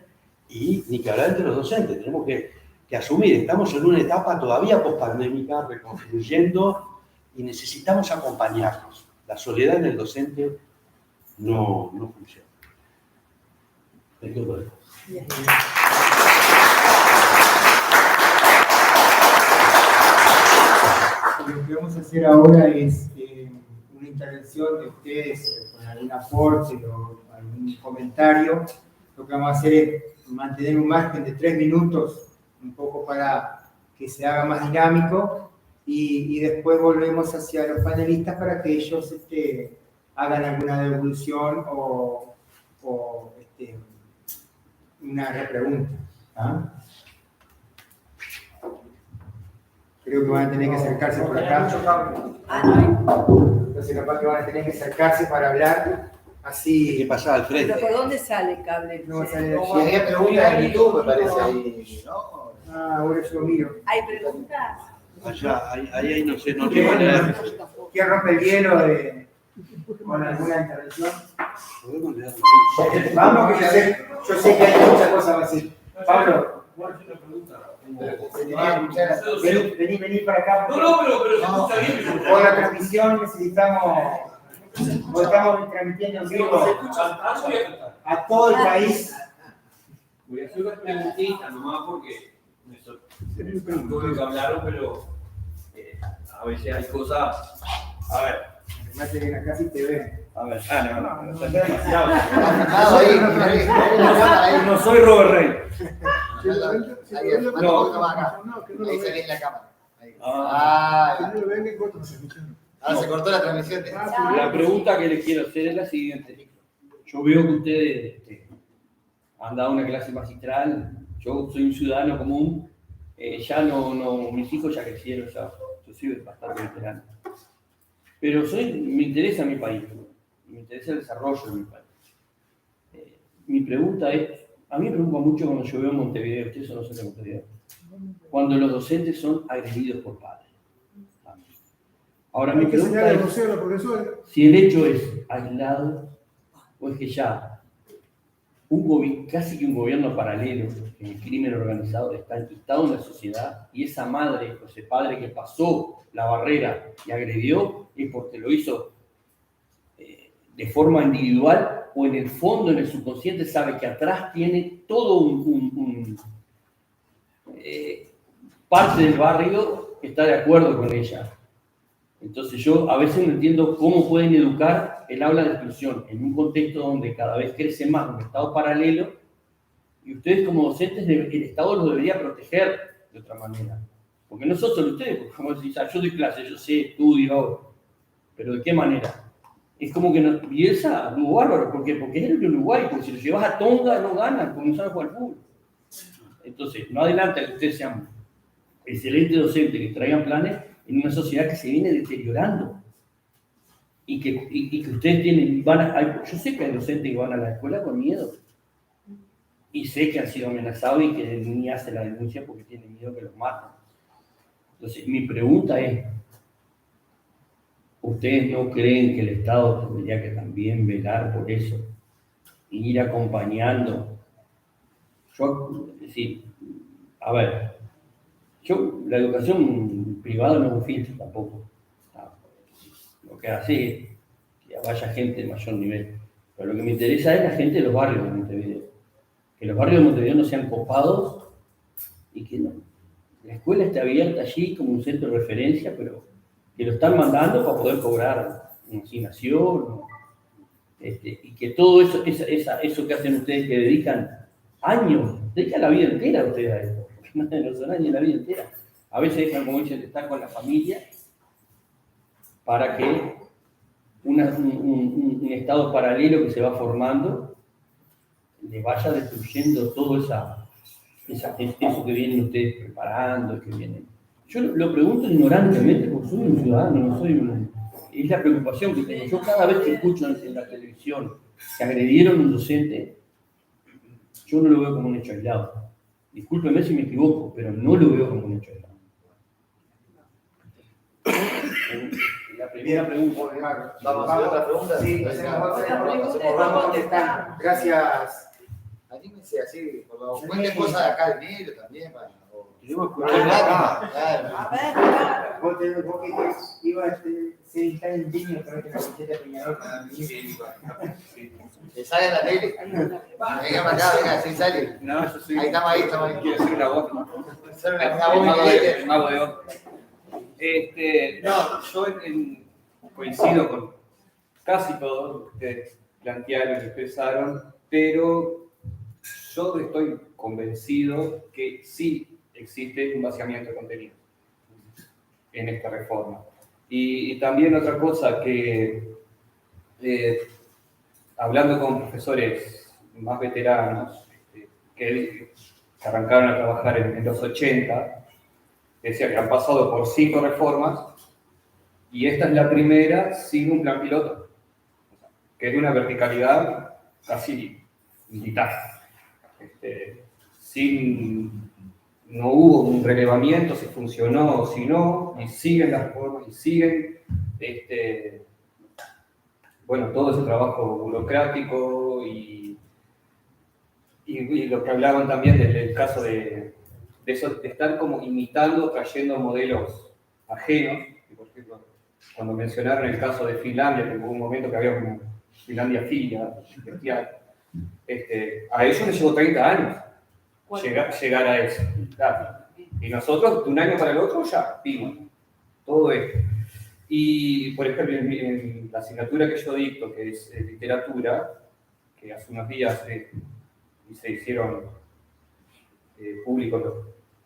y ni que hablar entre los docentes. Tenemos que asumir, estamos en una etapa todavía post-pandémica, reconstruyendo, y necesitamos acompañarnos. La soledad en el docente no funciona. Lo que vamos a hacer ahora es una intervención de ustedes con algún aporte o algún comentario. Lo que vamos a hacer es mantener un margen de 3 minutos, un poco para que se haga más dinámico, y después volvemos hacia los panelistas para que ellos hagan alguna devolución o una repregunta. ¿Ah? Creo que van a tener que acercarse por acá. Entonces capaz que van a tener que acercarse para hablar. Así. ¿Qué pasa al frente? ¿Pero por dónde sale el cable? No sale de aquí. Si había preguntas en YouTube, me parece ahí, ¿no? Ah, ahora yo miro. ¿Hay preguntas? Allá, ahí no sé, no tengo manera. ¿Quién rompe el hielo con alguna intervención? ¿Podemos leerlo? Vamos, que yo sé que hay muchas cosas a decir. Pablo, vení para acá. Pero se escucha bien. Por la transmisión necesitamos, estamos transmitiendo en vivo a todo el país. Voy a hacer una preguntita nomás porque tuve que hablaron, pero a veces hay cosas. A ver. Además te ven acá si te ven. A ver. No. Está Sentado ahí, No soy Robert Rey. Ahí se ve en la cámara. Ahora se cortó la transmisión. La pregunta que les quiero hacer es la siguiente. Yo veo que ustedes han dado una clase magistral. Yo soy un ciudadano común. Ya no, mis hijos ya crecieron, yo soy bastante veterano. Pero me interesa mi país, me interesa el desarrollo de mi país. Mi pregunta es, a mí me preocupa mucho cuando yo veo en Montevideo, ustedes son de Montevideo, cuando los docentes son agredidos por padres. Ahora mi pregunta es, si el hecho es aislado o es que ya casi que un gobierno paralelo, el crimen organizado está enquistado en la sociedad, y esa madre o ese padre que pasó la barrera y agredió es porque lo hizo de forma individual, o en el fondo, en el subconsciente, sabe que atrás tiene todo parte del barrio que está de acuerdo con ella. Entonces yo a veces no entiendo cómo pueden educar el aula de exclusión en un contexto donde cada vez crece más un estado paralelo, y ustedes como docentes, el Estado los debería proteger de otra manera. Porque no son solo ustedes, porque como decís, yo doy clase, yo sé, estudio, pero ¿de qué manera? Es como que no, y esa, algo bárbaro, ¿por qué? Porque es el de Uruguay, porque si lo llevas a Tonga no ganan, porque no saben jugar al fútbol. Entonces, no adelanta que ustedes sean excelentes docentes, que traigan planes en una sociedad que se viene deteriorando. Y que ustedes tienen, yo sé que hay docentes que van a la escuela con miedo. y sé que han sido amenazados y que ni hace la denuncia porque tiene miedo que los maten. Entonces, mi pregunta es, ¿ustedes no creen que el Estado tendría que también velar por eso y ir acompañando? Yo, es decir, a ver, yo la educación privada no es un filtro tampoco. Lo que hace es que vaya gente de mayor nivel. Pero lo que me interesa es la gente de los barrios de Montevideo. Que los barrios de Montevideo no sean copados y que no, la escuela esté abierta allí como un centro de referencia, pero que lo están mandando para poder cobrar una asignación. Y que todo eso, eso que hacen ustedes, que dedican años, dedican la vida entera a ustedes a esto. Porque no son años, la vida entera. A veces dejan, como dicen, de estar con la familia para que un estado paralelo que se va formando le vaya destruyendo todo eso que vienen ustedes preparando, que vienen. Yo lo pregunto ignorantemente porque soy un ciudadano, no soy un... Es la preocupación que tengo. Yo cada vez que escucho en la televisión que agredieron a un docente, yo no lo veo como un hecho aislado. Discúlpeme si me equivoco, pero no lo veo como un hecho aislado. La primera pregunta. Vamos a hacer otra pregunta. Sí, hacemos vamos contestando. Gracias. Anímense así, por favor. Cuenten cosas de acá del medio también. Queremos escuchar acá. Claro. A ver, claro. Vos que iba a ser está en línea, creo que la camiseta de Peñarol para mí. Que sale en la tele. Venga para acá, venga, sí sale. No, yo soy... Ahí estamos ahí. Quiero ser la voz, ¿no? Sale una El voz el mago de Oz. No, yo coincido con casi todo lo que ustedes plantearon y expresaron, pero yo estoy convencido que sí existe un vaciamiento de contenido en esta reforma. Y también otra cosa que, hablando con profesores más veteranos, que arrancaron a trabajar en los 80, decía que han pasado por 5 reformas y esta es la primera sin un plan piloto, que es de una verticalidad casi militar. No hubo un relevamiento, si funcionó o si no, y siguen las reformas y siguen todo ese trabajo burocrático y lo que hablaban también del caso de eso, de estar como imitando, trayendo modelos ajenos. Por ejemplo, cuando mencionaron el caso de Finlandia, que hubo un momento que había como Finlandia fila, especial, a ellos les llevó 30 años llegar a eso. Claro. Y nosotros, de un año para el otro, ya vimos todo esto. Y, por ejemplo, en la asignatura que yo dicto, que es literatura, que hace unos días se hicieron públicos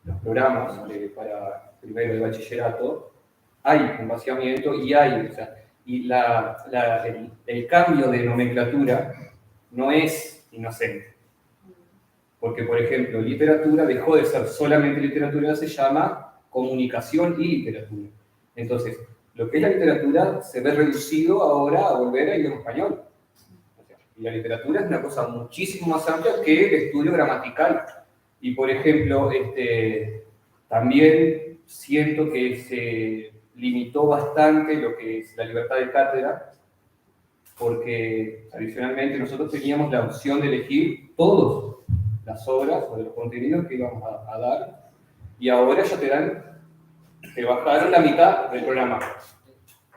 los programas para primero de bachillerato, hay un vaciamiento y el cambio de nomenclatura no es inocente. Porque, por ejemplo, literatura dejó de ser solamente literatura, se llama comunicación y literatura. Entonces, lo que es la literatura se ve reducido ahora a volver al idioma español. Y la literatura es una cosa muchísimo más amplia que el estudio gramatical. Y, por ejemplo, también siento que se limitó bastante lo que es la libertad de cátedra, porque tradicionalmente nosotros teníamos la opción de elegir todas las obras o de los contenidos que íbamos a dar, y ahora ya te bajaron la mitad del programa.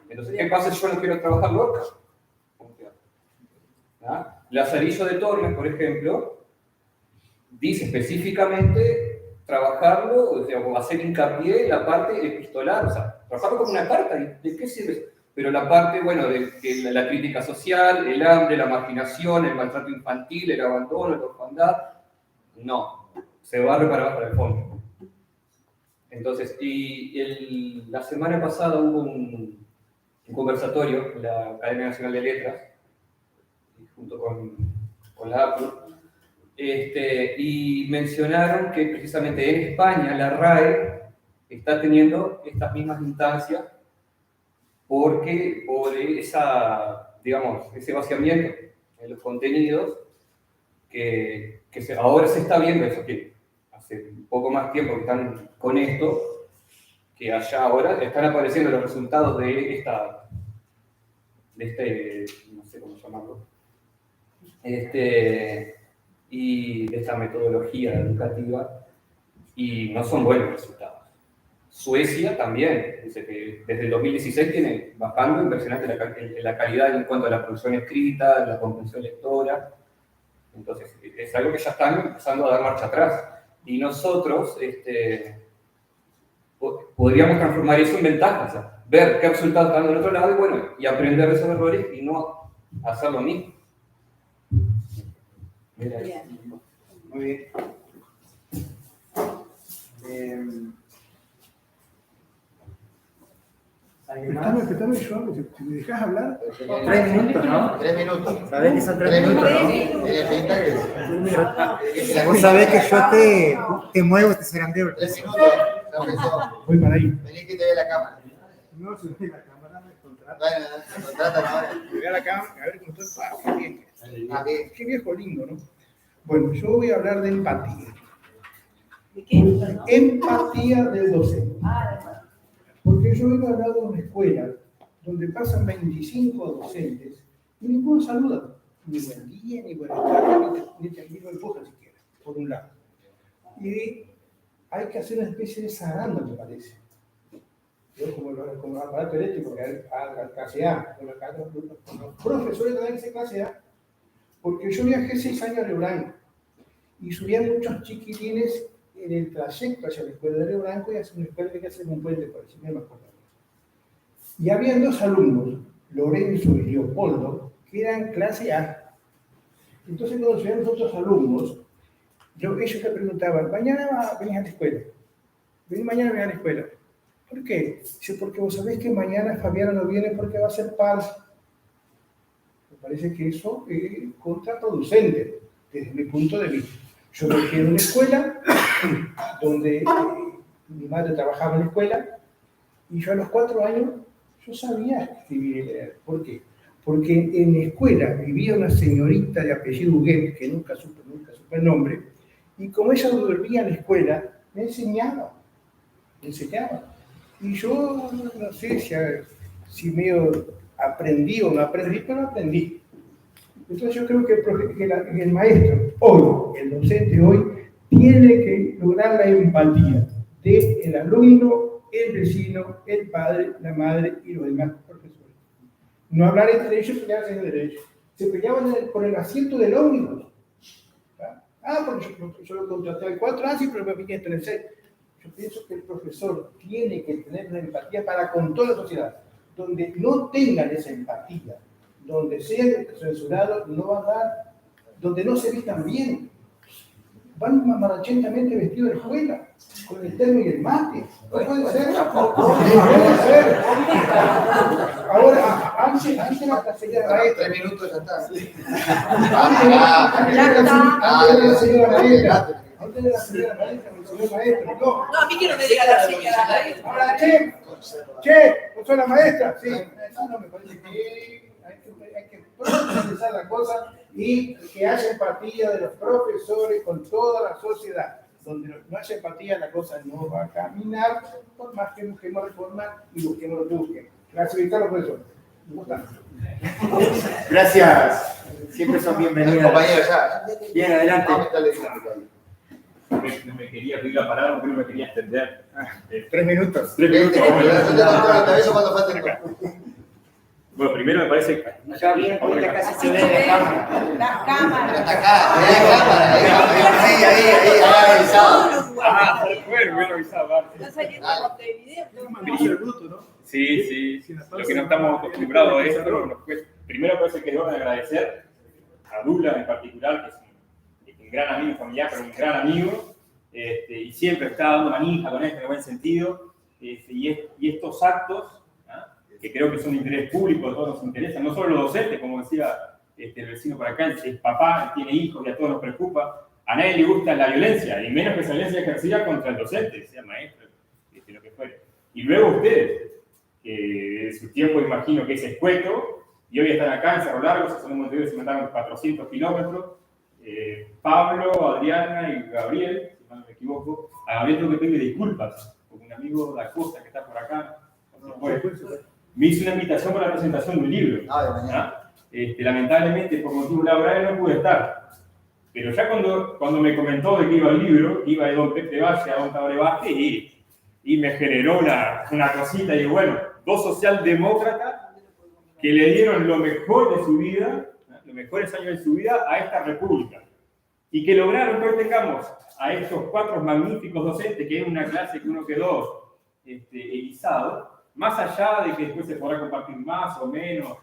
Entonces, ¿qué pasa si yo no quiero trabajar Lorca? ¿Ah? Lazarillo de Tormes, por ejemplo, dice específicamente trabajarlo, o hacer hincapié en la parte epistolar, o sea, trabajarlo como una carta. ¿De qué sirve? Pero la parte, de que la crítica social, el hambre, la marginación, el maltrato infantil, el abandono, la orfandad, no, se barre para abajo del fondo. Entonces, la semana pasada hubo un conversatorio en la Academia Nacional de Letras, junto con la APU, y mencionaron que precisamente en España la RAE está teniendo estas mismas instancias por ese vaciamiento en los contenidos ahora se está viendo eso, que hace un poco más tiempo que están con esto, que allá ahora están apareciendo los resultados de este, no sé cómo llamarlo, y de esta metodología educativa, y no son buenos resultados. Suecia también, dice que desde el 2016 tiene bajando impresionante la calidad en cuanto a la producción escrita, la comprensión lectora. Entonces, es algo que ya están empezando a dar marcha atrás. Y nosotros podríamos transformar eso en ventajas, o sea, ver qué resultados están del otro lado y, bueno, y aprender de esos errores y no hacer lo mismo. Mira, Muy bien. ¿Alguien más? Espérame, yo, si me dejas hablar. 3 minutos, ¿no? 3 minutos. Sabés que son 3 minutos, ¿no? Tiene pinta que Vos sabés que yo te muevo, te zarandeo. 3 minutos. Ya empezó. Voy para ahí. Vení que te ve la cámara. No, si ve la cámara, me contrata. Bueno, te contratan ahora. Me ve a la cámara, a ver cómo estoy. Qué bien. Ah, bien. Qué viejo lindo, ¿no? Bueno, yo voy a hablar de empatía. ¿De qué? Perdón. Empatía del docente. Ah, Porque yo he hablado de una escuela donde pasan 25 docentes y ninguno saluda. Ni buen día, ni buenas tardes, ni lo empuja siquiera, por un lado. Y hay que hacer una especie de zaranda, me parece. Yo como aparato eléctrico, que haga clase A, con los profesores también hacen clase A, porque yo viajé 6 años a Río Blanco y subían muchos chiquilines en el trayecto hacia la escuela de Río Blanco y hacia una escuela que hay que hacer un puente por encima, no me acuerdo. Y habían 2 alumnos, Lorenzo y Leopoldo, que eran clase A. Entonces cuando subían los otros alumnos, ellos te preguntaban, mañana venís a la escuela. Mañana venís a la escuela. ¿Por qué? Dice, porque vos sabés que mañana Fabiana no viene porque va a ser pars. Me parece que eso es contraproducente, desde mi punto de vista. Yo me quedé en una escuela donde mi madre trabajaba en la escuela y yo a los 4 años yo sabía escribir y leer. ¿Por qué? Porque en la escuela vivía una señorita de apellido Huguet, que nunca supe el nombre, y como ella dormía en la escuela, me enseñaba. Y yo no sé si medio aprendí o no aprendí, pero aprendí. Entonces yo creo que el maestro hoy, el docente hoy, tiene que lograr la empatía del alumno, el vecino, el padre, la madre y los demás profesores. No hablar entre ellos, pelearse entre ellos. Se peleaban por el asiento del ómnibus. Porque yo lo contraté al 4, sí, pero me piqué en el 6. Yo pienso que el profesor tiene que tener una empatía para con toda la sociedad. Donde no tengan esa empatía, donde sean censurados, no van a dar, donde no se vistan bien, van mamarachentamente vestidos de escuela, con el terno y el mate. No puede ser. No puede ser. Ahora, antes la señora maestra. 3 minutos ya está. Antes de la señora maestra. Antes de la señora maestra, el señor maestro. No, a mí que no me diga la señora maestra. Ahora, che, ¿no soy la maestra? Sí. Eso no me parece que hay que profesionalizar la cosa y que haya empatía de los profesores con toda la sociedad. Donde no haya empatía, la cosa no va a caminar, por más que busquemos reformar y busquemos lo que busquemos. Clasificar los profesores. Gracias. Siempre son bienvenidos. Compañero, ya. Bien, adelante. No me quería pedir la palabra porque no me quería extender. 3 minutos. 3 minutos. Bueno, primero me parece que... Ya bien, ahorita casi se ve la cámara. Las cámaras. Está acá, ahí, Bueno, me avisaba. Está saliendo en Montevideo. Dice el bruto, ¿no? Sí. Lo que no estamos acostumbrados a esto, primero parece que debo agradecer a Douglas en particular, que es un gran amigo familiar, pero un gran amigo, y siempre está dando manija con esto en el buen sentido, y estos actos, que creo que son de interés público, a todos nos interesan, no solo los docentes, como decía el vecino por acá, es papá, tiene hijos y a todos nos preocupa. A nadie le gusta la violencia, y menos que esa violencia ejercida contra el docente, sea maestro, lo que fuere. Y luego ustedes, que su tiempo imagino que es escueto, y hoy están acá en Cerro Largo, se son un Montevideo, se mandaron 400 kilómetros, Pablo, Adriana y Gabriel, si no me equivoco, a Gabriel tengo que pedirle disculpas, porque un amigo de la costa que está por acá, me hizo una invitación para la presentación de un libro. Lamentablemente, por motivos laborales no pude estar. Pero ya cuando me comentó de que iba el libro, iba de Don Pepe Valle a Don Tabaré Vázquez, y me generó una cosita, y digo, bueno, dos socialdemócratas que le dieron lo mejor de su vida, los mejores años de su vida a esta república, y que lograron que hoy tengamos a estos 4 magníficos docentes, que es una clase que uno quedó erizado, más allá de que después se podrá compartir más o menos,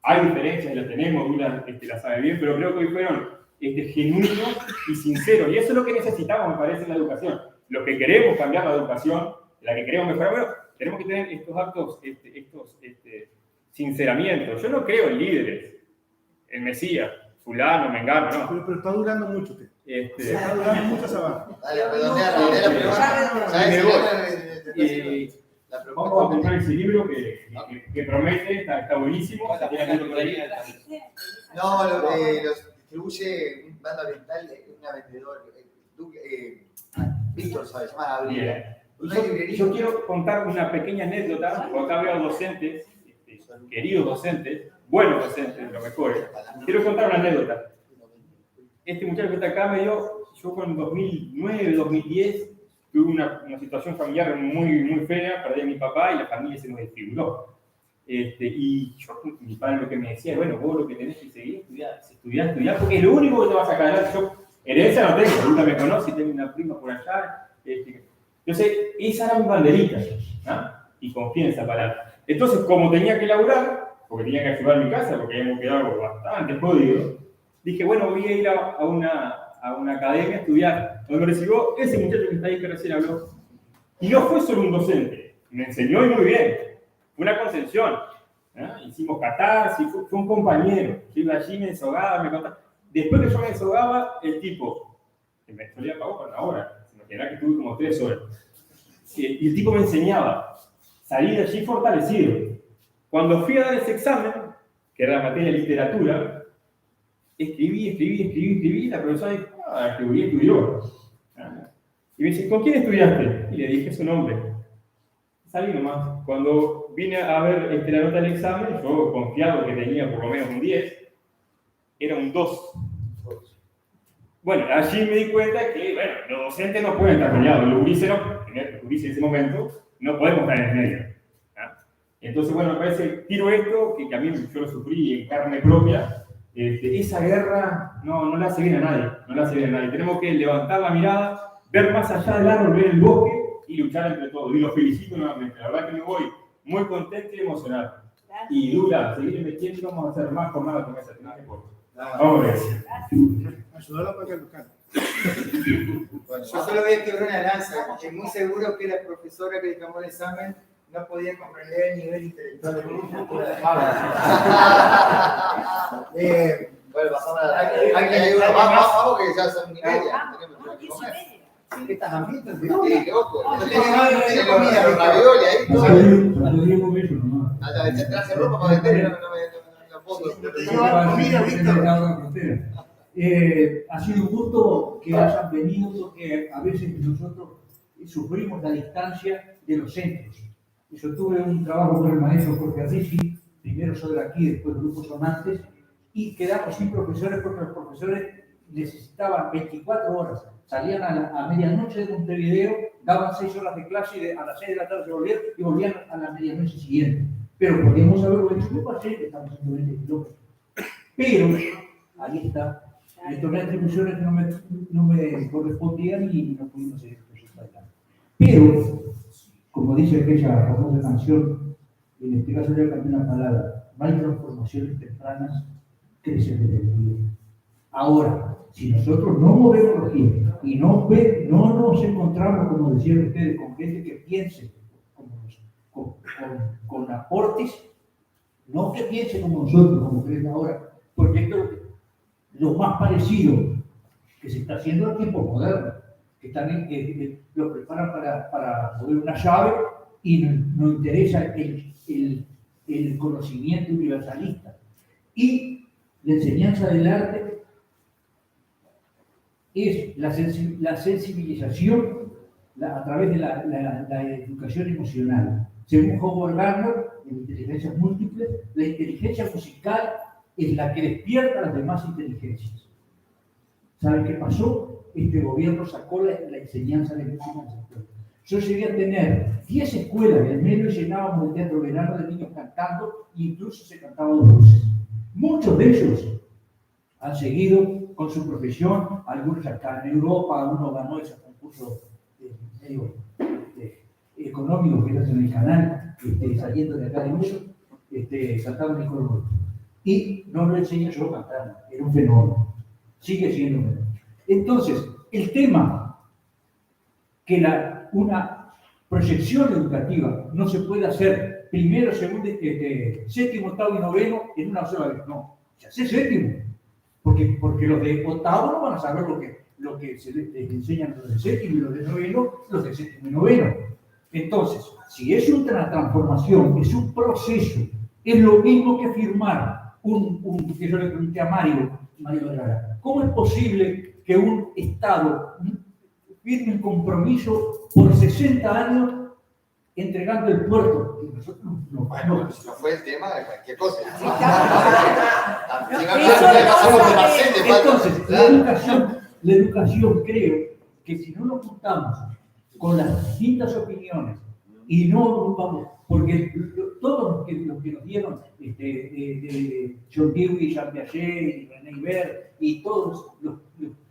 hay diferencias, las tenemos, Dula la sabe bien, pero creo que hoy fueron genuinos y sinceros, y eso es lo que necesitamos, me parece, en la educación. Los que queremos cambiar la educación, la que queremos mejorar, bueno, tenemos que tener estos actos, sinceramientos. Yo no creo en líderes, en Mesías, fulano, mengano, no. Pero está durando mucho usted. Está durando mucho esa barra. Dale, redondear la pregunta. Vamos a comprar ese libro que promete, está buenísimo. No, los distribuye un banda oriental, una vendedora, Víctor, ¿sabes? Se llama Gabriela. Yo quiero contar una pequeña anécdota, porque acá veo docentes, queridos docentes, buenos docentes, los mejores. Quiero contar una anécdota. Este muchacho que está acá yo con 2009, 2010, tuve una situación familiar muy fea, perdí a mi papá y la familia se nos desfiguró. Y mi padre lo que me decía, bueno, vos lo que tenés que seguir estudiar, porque es lo único que te vas a sacar. Yo herencia no tengo, nunca me conocí, tengo una prima por allá. Entonces, esa era mi banderita, ¿no? Y confía en esa palabra. Entonces, como tenía que laburar, porque tenía que ayudar a mi casa, porque habíamos quedado bastante jodidos, dije, bueno, voy a ir a una academia a estudiar. Donde me recibió ese muchacho que está ahí que recién habló. Y no fue solo un docente, me enseñó y muy bien. Fue una concepción. Hicimos catarsis, fue un compañero. Yo iba allí, me desahogaba, me contaba. Después que yo me desahogaba, el tipo, que me solía pagar por una hora, se me quedaba que estuve como 3 horas. Y el tipo me enseñaba. Salí de allí fortalecido. Cuando fui a dar ese examen, que era la materia de literatura, escribí, la profesora dijo, estudió. Y me dice, ¿con quién estudiaste? Y le dije su nombre. Salí nomás. Cuando vine a ver la nota del examen, yo confiado que tenía por lo menos un 10, era un 2. Bueno, allí me di cuenta que, bueno, los docentes no pueden estar peleados, los gurises en ese momento, no podemos estar en el medio. Entonces, bueno, me parece, tiro esto, que a mí yo lo sufrí en carne propia. Esa guerra no le hace bien a nadie, Tenemos que levantar la mirada, ver más allá del árbol, ver el bosque y luchar entre todos. Y los felicito nuevamente, la verdad que me voy muy contento y emocionado. Gracias. Y Dula, seguir metiendo, vamos a hacer más jornadas con esa. Vamos a ver. Ayudarla para que lo cante. Bueno, yo solo voy a quebrar una lanza, porque muy seguro que la profesora que le tomó el examen no podía comprender el nivel intelectual de mi cultura. Bueno, pasamos a la... Vamos, que ya son 1:30. ¿Qué estás hambriento? Sí, loco. No tiene comida, los ravioles ahí, todo. Traje ropa para vender y no puedo. Comida, Víctor. Ha sido un gusto que hayan venido, porque a veces nosotros sufrimos la distancia de los centros. Yo tuve un trabajo con el maestro Jorge Arrighi, primero sobre aquí, después Grupo Sonantes, y quedamos sin profesores porque los profesores necesitaban 24 horas. Salían a medianoche de Montevideo, daban 6 horas de clase y a las 6 de la tarde se volvían y volvían a la medianoche siguiente. Pero podíamos haberlo hecho, me parece que estamos haciendo 20 kilómetros. Pero, ahí está, le tomé atribuciones que no me correspondían y no pudimos seguir adelante. Pero, como dice aquella famosa canción, en este caso ya cambié una palabra, no hay transformaciones tempranas, crecen desde el día. Ahora, si nosotros no movemos los pies y no nos encontramos, como decían ustedes, con gente que piense con aportes, no que piense como nosotros, como creen ahora, porque esto es lo más parecido que se está haciendo en tiempos modernos, que también lo preparan para mover una llave y nos interesa el conocimiento universalista. Y la enseñanza del arte es la sensibilización a través de la educación emocional. Según Howard Gardner, en Inteligencias Múltiples, la inteligencia musical es la que despierta las demás inteligencias. ¿Saben qué pasó? Este gobierno sacó la enseñanza de música en las escuelas. Yo llegué a tener 10 escuelas y al menos llenábamos el teatro verano de niños cantando e incluso se cantaba 2 voces. Muchos de ellos han seguido con su profesión, algunos acá en Europa, uno ganó ese concurso medio económico que hacen en el canal, saliendo de acá de mucho, cantaba en el coro. Y no lo enseñé yo a cantar, era un fenómeno, sigue siendo un fenómeno. Entonces, el tema que una proyección educativa no se puede hacer primero, segundo, séptimo, octavo y noveno en una sola vez, no, se hace séptimo, porque los de octavo no van a saber lo que se les enseñan los de séptimo y los de noveno, los de séptimo y noveno. Entonces, si es una transformación, es un proceso, es lo mismo que firmar que yo le pregunté a Mario Vergara, ¿cómo es posible que un Estado firme un compromiso por 60 años entregando el puerto? Y nosotros Bueno, si no fue el tema de cualquier cosa. Entonces, la educación creo que si no nos juntamos con las distintas opiniones y no vamos, porque todos los que nos dieron John Dewey, Jean Piaget, René Ibert y todos los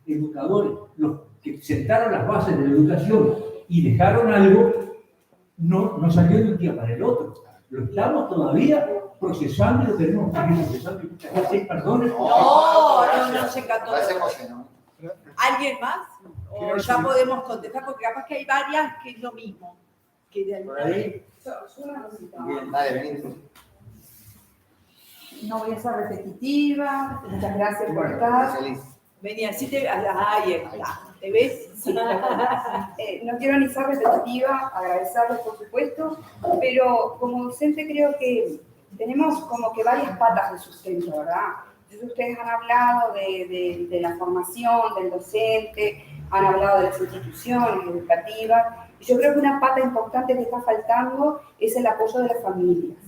educadores, los que sentaron las bases de la educación y dejaron algo, no salió de un día para el otro. Lo estamos todavía procesando y lo tenemos que seguir procesando. Y muchas gracias, perdones. No se cató. ¿No? ¿Alguien más? O ya podemos contestar, porque capaz que hay varias que es lo mismo. Por ahí. Bien, dale, vení. No voy a ser repetitiva. Muchas gracias por estar. Feliz. Vení, así te... Ahí está. ¿Te ves? Sí, no quiero ni ser repetitiva, agradecerles por supuesto, pero como docente creo que tenemos como que varias patas de sustento, ¿verdad? Entonces ustedes han hablado de la formación del docente, han hablado de las instituciones educativas, y yo creo que una pata importante que está faltando es el apoyo de las familias.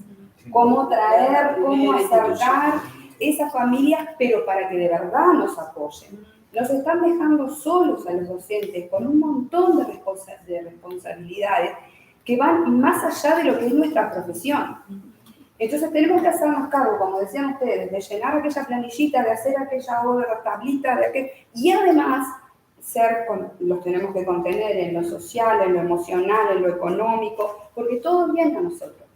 Cómo traer, cómo acercar esas familias, pero para que de verdad nos apoyen. Nos están dejando solos a los docentes con un montón de responsabilidades que van más allá de lo que es nuestra profesión. Entonces tenemos que hacernos cargo, como decían ustedes, de llenar aquella planillita, de hacer aquella tablita, y además los tenemos que contener en lo social, en lo emocional, en lo económico, porque todo viene a nosotros.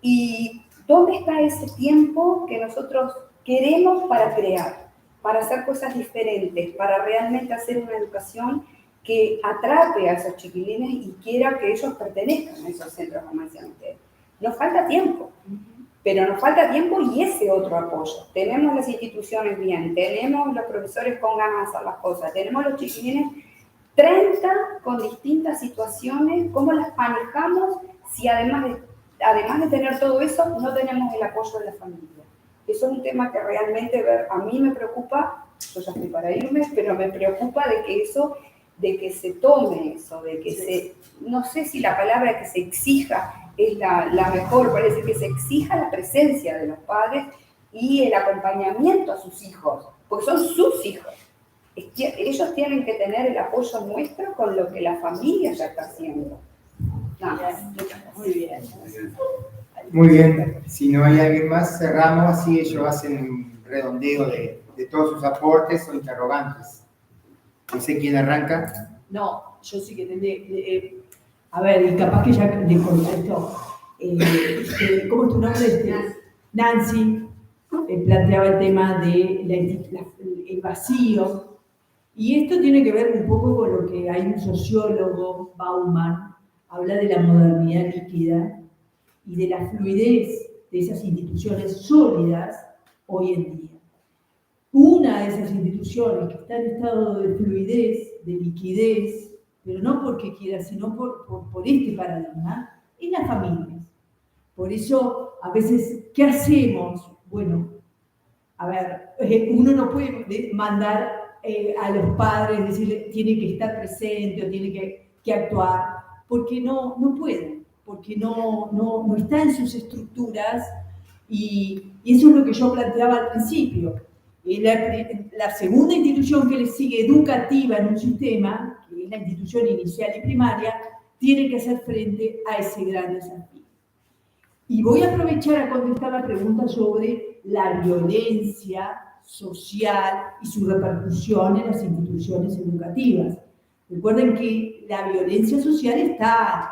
¿Y dónde está ese tiempo que nosotros queremos para crear? Para hacer cosas diferentes, para realmente hacer una educación que atrape a esos chiquilines y quiera que ellos pertenezcan a esos centros, como decían ustedes. Nos falta tiempo, pero nos falta tiempo y ese otro apoyo. Tenemos las instituciones bien, tenemos los profesores con ganas de hacer las cosas, tenemos los chiquilines 30 con distintas situaciones, cómo las manejamos si además de tener todo eso, no tenemos el apoyo de la familia. Eso es un tema que realmente a mí me preocupa, yo ya estoy para irme, pero me preocupa de que se tome eso, de que no sé si la palabra que se exija es la mejor, parece que se exija la presencia de los padres y el acompañamiento a sus hijos, porque son sus hijos. Ellos tienen que tener el apoyo nuestro con lo que la familia ya está haciendo. Muy bien. Muy bien, si no hay alguien más, cerramos así, ellos hacen un redondeo de todos sus aportes o interrogantes. No sé quién arranca. No, yo sí que tendré. A ver, y capaz que ya le contesto. ¿Cómo es tu nombre? Nancy planteaba el tema de el vacío. Y esto tiene que ver un poco con lo que hay un sociólogo, Bauman, habla de la modernidad líquida y de la fluidez de esas instituciones sólidas hoy en día. Una de esas instituciones que está en estado de fluidez, de liquidez, pero no porque quiera, sino por este paradigma, es las familias. Por eso, a veces, ¿qué hacemos? Bueno, a ver, uno no puede mandar a los padres, decirle, tiene que estar presente o tiene que actuar, porque no pueden, porque no está en sus estructuras, y eso es lo que yo planteaba al principio. La segunda institución que le sigue educativa en un sistema, que es la institución inicial y primaria, tiene que hacer frente a ese gran desafío. Y voy a aprovechar a contestar la pregunta sobre la violencia social y su repercusión en las instituciones educativas. Recuerden que la violencia social está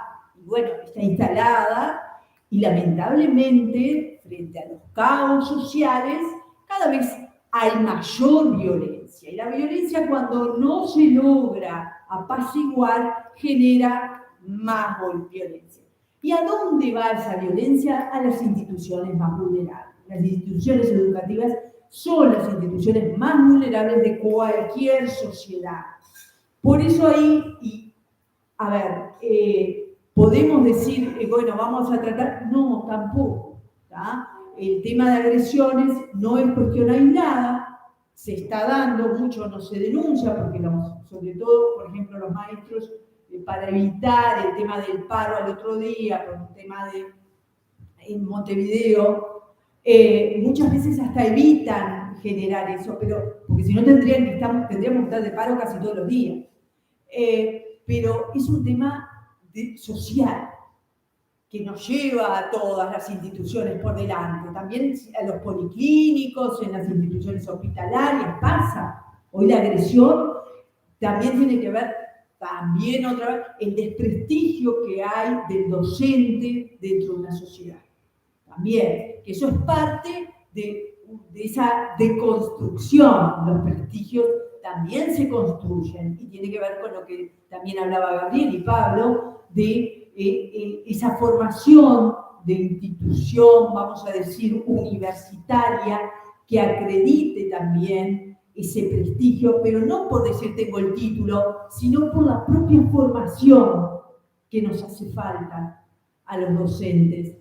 instalada, y lamentablemente, frente a los caos sociales, cada vez hay mayor violencia. Y la violencia, cuando no se logra apaciguar, genera más violencia. ¿Y a dónde va esa violencia? A las instituciones más vulnerables. Las instituciones educativas son las instituciones más vulnerables de cualquier sociedad. Por eso ahí, podemos decir, bueno, vamos a tratar, no, tampoco. ¿tá? El tema de agresiones no es cuestión aislada, se está dando, mucho no se denuncia, porque sobre todo, por ejemplo, los maestros, para evitar el tema del paro al otro día, por un tema en Montevideo, muchas veces hasta evitan generar eso, porque si no tendríamos que estar de paro casi todos los días. Pero es un tema social que nos lleva a todas las instituciones por delante, también a los policlínicos, en las instituciones hospitalarias pasa. Hoy la agresión también tiene que ver, otra vez, el desprestigio que hay del docente dentro de una sociedad. También, que eso es parte de esa deconstrucción. Los prestigios también se construyen, y tiene que ver con lo que también hablaba Gabriel y Pablo, de esa formación de institución, vamos a decir, universitaria, que acredite también ese prestigio, pero no por decir tengo el título, sino por la propia formación que nos hace falta a los docentes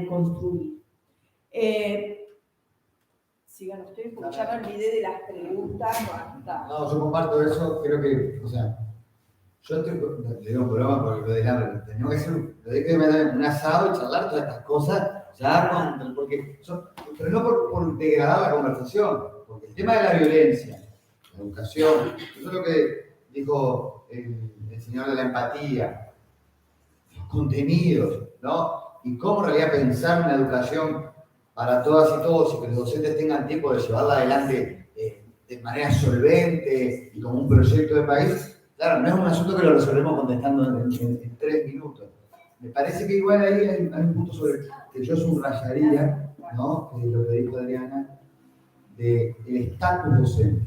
construir. Sigan ustedes, porque ya me olvidé de las preguntas. No, yo comparto eso, creo que, yo le digo un programa porque lo del hambre, tenemos que hacer un asado y charlar todas estas cosas, pero no por degradar la conversación, porque el tema de la violencia, la educación, eso es lo que dijo el señor de la empatía, los contenidos, ¿no? Y cómo en realidad pensar una educación para todas y todos, y que los docentes tengan tiempo de llevarla adelante de manera solvente y como un proyecto de país. Claro, no es un asunto que lo resolvemos contestando en 3 minutos. Me parece que igual ahí hay un punto sobre que yo subrayaría, ¿no? Que es lo que dijo Adriana, del estatus docente.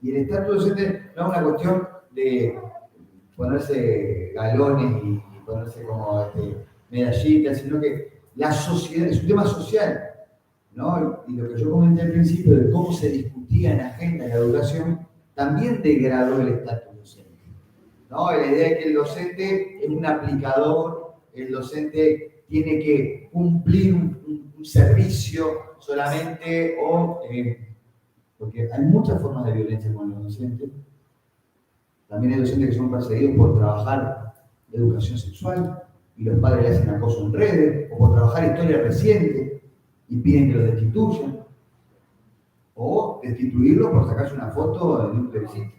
Y el estatus docente no es una cuestión de ponerse galones y ponerse como medallitas, sino que la sociedad es un tema social, ¿no? Y lo que yo comenté al principio de cómo se discutía en la agenda de la educación también degradó el estatus docente, ¿no? La idea de que el docente es un aplicador, el docente tiene que cumplir un servicio solamente, porque hay muchas formas de violencia con los docentes. También hay docentes que son perseguidos por trabajar educación sexual y los padres le hacen acoso en redes, o por trabajar historia reciente y piden que lo destituyan, o destituirlo por sacarse una foto de un plebiscito,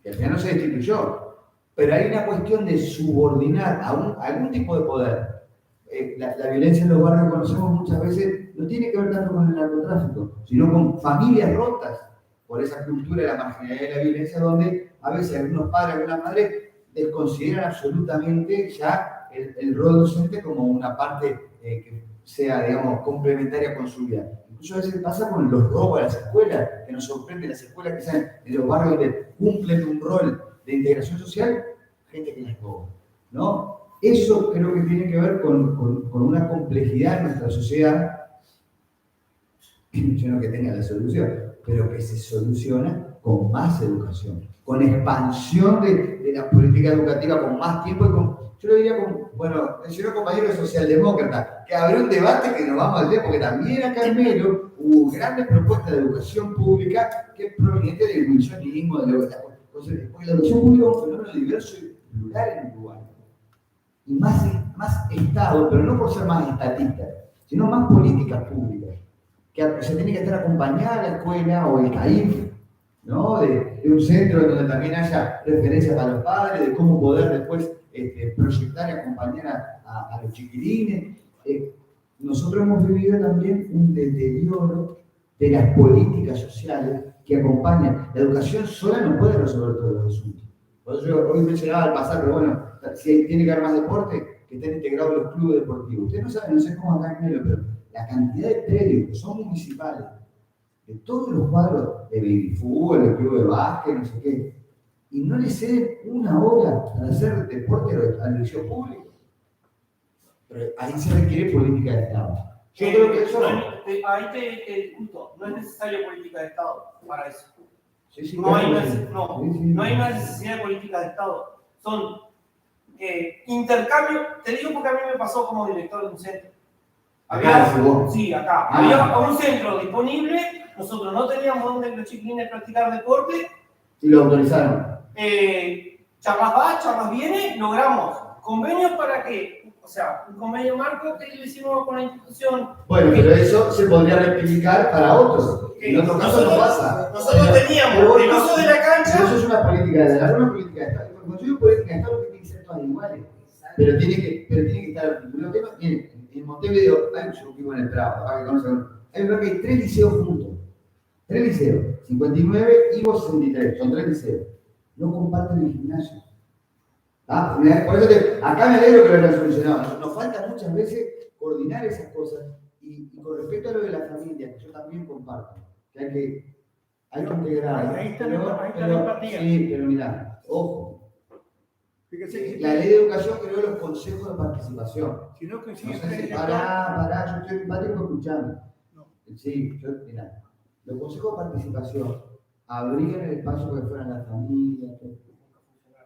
que al final no se destituyó. Pero hay una cuestión de subordinar a algún tipo de poder. La violencia en los barrios que conocemos muchas veces no tiene que ver tanto con el narcotráfico, sino con familias rotas por esa cultura de la marginalidad y la violencia, donde a veces algunos padres, algunas madres desconsideran absolutamente ya el rol docente como una parte que sea, digamos, complementaria con su vida. Incluso a veces pasa con los robos a las escuelas, que nos sorprende las escuelas que están en los barrios donde cumplen un rol de integración social, gente que les roba, ¿no? Eso creo que tiene que ver con una complejidad en nuestra sociedad, yo no que tenga la solución, pero que se soluciona con más educación, con expansión de la política educativa, con más tiempo y con, yo lo diría con, bueno, mencionó compañero socialdemócrata, que habrá un debate que nos vamos a leer, porque también acá en Melo hubo grandes propuestas de educación pública que provenientes del wilsonismo, porque la educación pública es un fenómeno diverso y plural en Uruguay. Y más Estado, pero no por ser más estatista, sino más políticas públicas, que se tiene que estar acompañada la escuela o el CAIF, ¿no? de un centro donde también haya referencias para los padres, de cómo poder después proyectar y acompañar a los chiquilines. Nosotros hemos vivido también un deterioro de las políticas sociales que acompañan. La educación sola no puede resolver todos los asuntos. Por eso yo hoy mencionaba al pasar, pero bueno, si tiene que haber más deporte, que estén integrados los clubes deportivos. Ustedes no saben, no sé cómo acá en Melo, pero la cantidad de predios que son municipales, de todos los cuadros de baby fútbol, de club de básquet, no sé qué, y no les ceden una hora para hacer deporte al liceo público. Pero ahí se requiere política de Estado. Yo creo que eso... Ahí te punto, no es necesaria política de Estado para eso. Sí, no hay una necesidad de política de Estado. Son intercambio, te digo porque a mí me pasó como director de un centro. Había un centro disponible, nosotros no teníamos donde los chiquilines practicar deporte. Y lo autorizaron. Charlas va, charlas viene, logramos convenios para que, o sea, un convenio marco que lo hicimos con la institución. Bueno, pero eso se podría replicar para otros. En otro caso no pasa. Nosotros teníamos el uso de la cancha. Pero eso es una política de Estado, una política de Estado. Cuando yo digo política de Estado, no tiene que ser todas iguales. Pero tiene que estar articulado. Miren, en Montevideo, yo vivo en el Prado, para que conozcan, hay un lugar que hay 3 liceos juntos. 3 liceos, 59 y 63, son 3 liceos. No comparten el gimnasio. Por eso acá me alegro que lo hayan solucionado. Nos falta muchas veces coordinar esas cosas y con respecto a lo de la familia, que yo también comparto, que hay que integrar. Ahí está la empatía. Sí, pero mirá, ojo. Fíjese, La ley de educación creó los consejos de participación. Si no consiguen pará, yo estoy empático escuchando. No. Sí, mirá, los consejos de participación abrían el espacio que fueran las familias,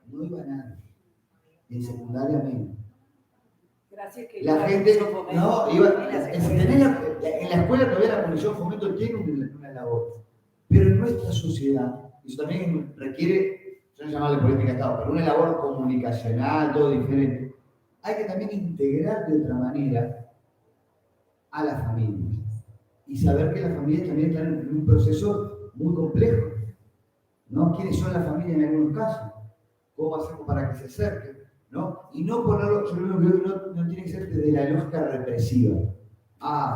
no iba nadie. En secundaria menos. Gracias que la gente no iba en la escuela todavía la Comisión Fomento tiene una labor, pero en nuestra sociedad eso también requiere, yo no llamarle política de Estado, pero una labor comunicacional, todo diferente. Hay que también integrar de otra manera a las familias y saber que las familias también están en un proceso muy complejo, ¿no? ¿Quiénes son las familias en algunos casos? ¿Cómo hacemos para que se acerquen? ¿No? Y no ponerlo, yo creo que no tiene que ser desde la lógica represiva.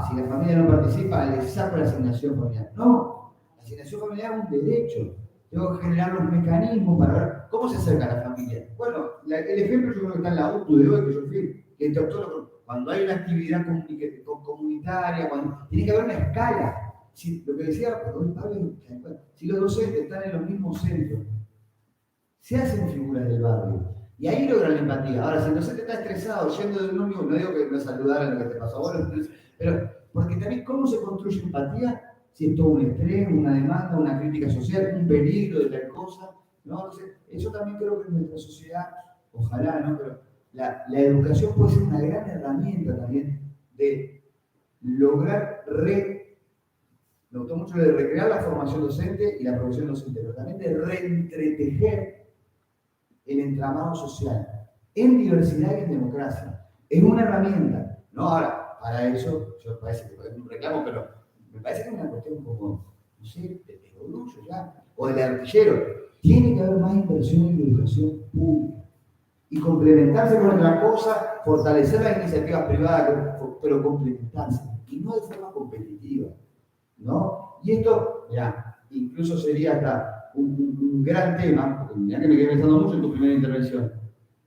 Si la familia no participa, le saco la asignación familiar. No, la asignación familiar es un derecho. Tengo que generar los mecanismos para ver cómo se acerca a la familia. Bueno, el ejemplo yo creo que está en la UTU de hoy, que yo fui, que cuando hay una actividad comunitaria, cuando tiene que haber una escala. Lo que decía Pablo, si los docentes están en los mismos centros, se hacen figuras del barrio. Y ahí logran la empatía. Ahora, si el docente está estresado, yendo de un ómnibus, no digo que no saludaran lo que te pasó a vos, pero porque también cómo se construye empatía si es todo un estrés, una demanda, una crítica social, un peligro de tal cosa, ¿no? Entonces, eso también creo que en nuestra sociedad, ojalá, ¿no? Pero la educación puede ser una gran herramienta también de lograr me gustó mucho de recrear la formación docente y la profesión docente, pero también de reentretejer el entramado social en diversidad y en democracia. Es una herramienta, ¿no? Ahora, para eso, yo parece que es un reclamo, pero me parece que es una cuestión como, no sé, de orgullo ya, o del artillero. Tiene que haber más inversión en educación pública y complementarse con otra cosa, fortalecer las iniciativas privadas, pero complementarse, y no de forma competitiva, ¿no? Y esto, ya, incluso sería hasta un gran tema, porque mirá que me quedé pensando mucho en tu primera intervención,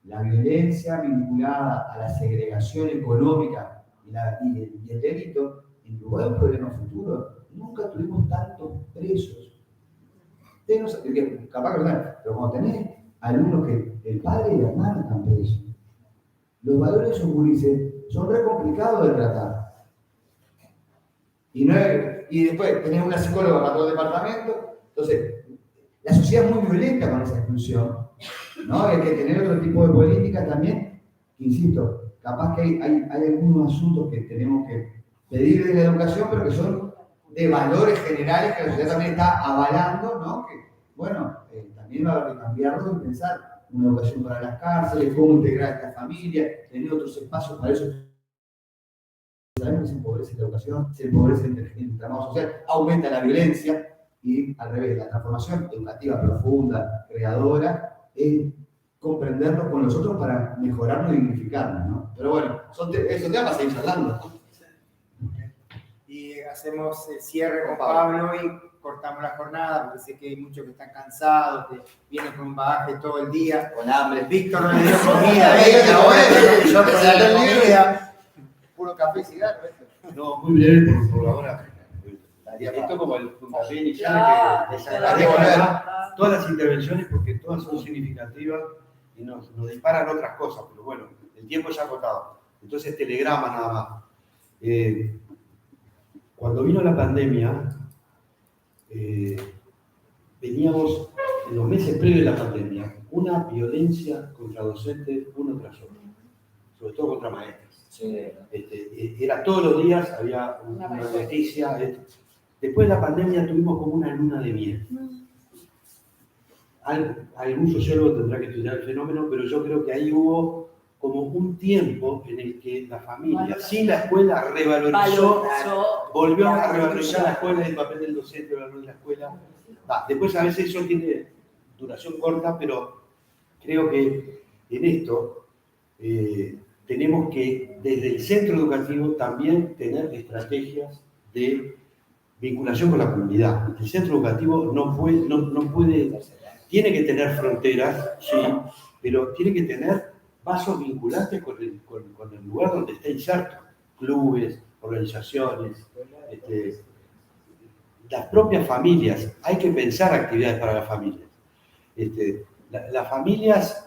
la violencia vinculada a la segregación económica y el delito, en lugar de un problema futuro, nunca tuvimos tantos presos. Ustedes no saben, capaz que lo saben, pero cuando tenés alumnos que el padre y la hermana están presos, los valores de esos gurises son re complicados de tratar. Y después tenés una psicóloga para todo el departamento, entonces La sociedad es muy violenta con esa exclusión, ¿no? Hay que tener otro tipo de políticas también. Insisto, capaz que hay algunos asuntos que tenemos que pedir de la educación, pero que son de valores generales que la sociedad también está avalando, ¿no? Que, bueno, también va a haber que cambiarlo y pensar una educación para las cárceles, cómo integrar a esta familia, tener otros espacios para eso. Sabemos que se empobrece la educación, se empobrece el entramado social, aumenta la violencia y al revés, la transformación educativa profunda, creadora, es comprendernos con nosotros para mejorarnos y dignificarnos, ¿no? Pero bueno, esos temas seguir charlando, ¿no? Y hacemos el cierre con Pablo y cortamos la jornada, porque sé que hay muchos que están cansados, que vienen con un bagaje todo el día. Con hambre. Víctor no le dio comida, yo con la comida. Puro café y cigarro. No, muy breve por ahora. Esto como el puntapié inicial que desagradezco todas las intervenciones porque todas son significativas y nos disparan otras cosas, pero bueno, el tiempo ya agotado. Entonces, telegrama nada más. Cuando vino la pandemia, veníamos en los meses previos de la pandemia, una violencia contra docentes uno tras otro, sobre todo contra maestros. Sí. Era todos los días, había una noticia. Después de la pandemia tuvimos como una luna de miel. Algún sociólogo tendrá que estudiar el fenómeno, pero yo creo que ahí hubo como un tiempo en el que la familia, sin la escuela, revalorizó, volvió a revalorizar la escuela y el papel del docente, el valor de la escuela. Después a veces eso tiene duración corta, pero creo que en esto tenemos que, desde el centro educativo, también tener estrategias de vinculación con la comunidad. El centro educativo no puede, tiene que tener fronteras, sí, pero tiene que tener vasos vinculantes con el lugar donde está inserto. Clubes, organizaciones, las propias familias. Hay que pensar actividades para las familias. Las familias,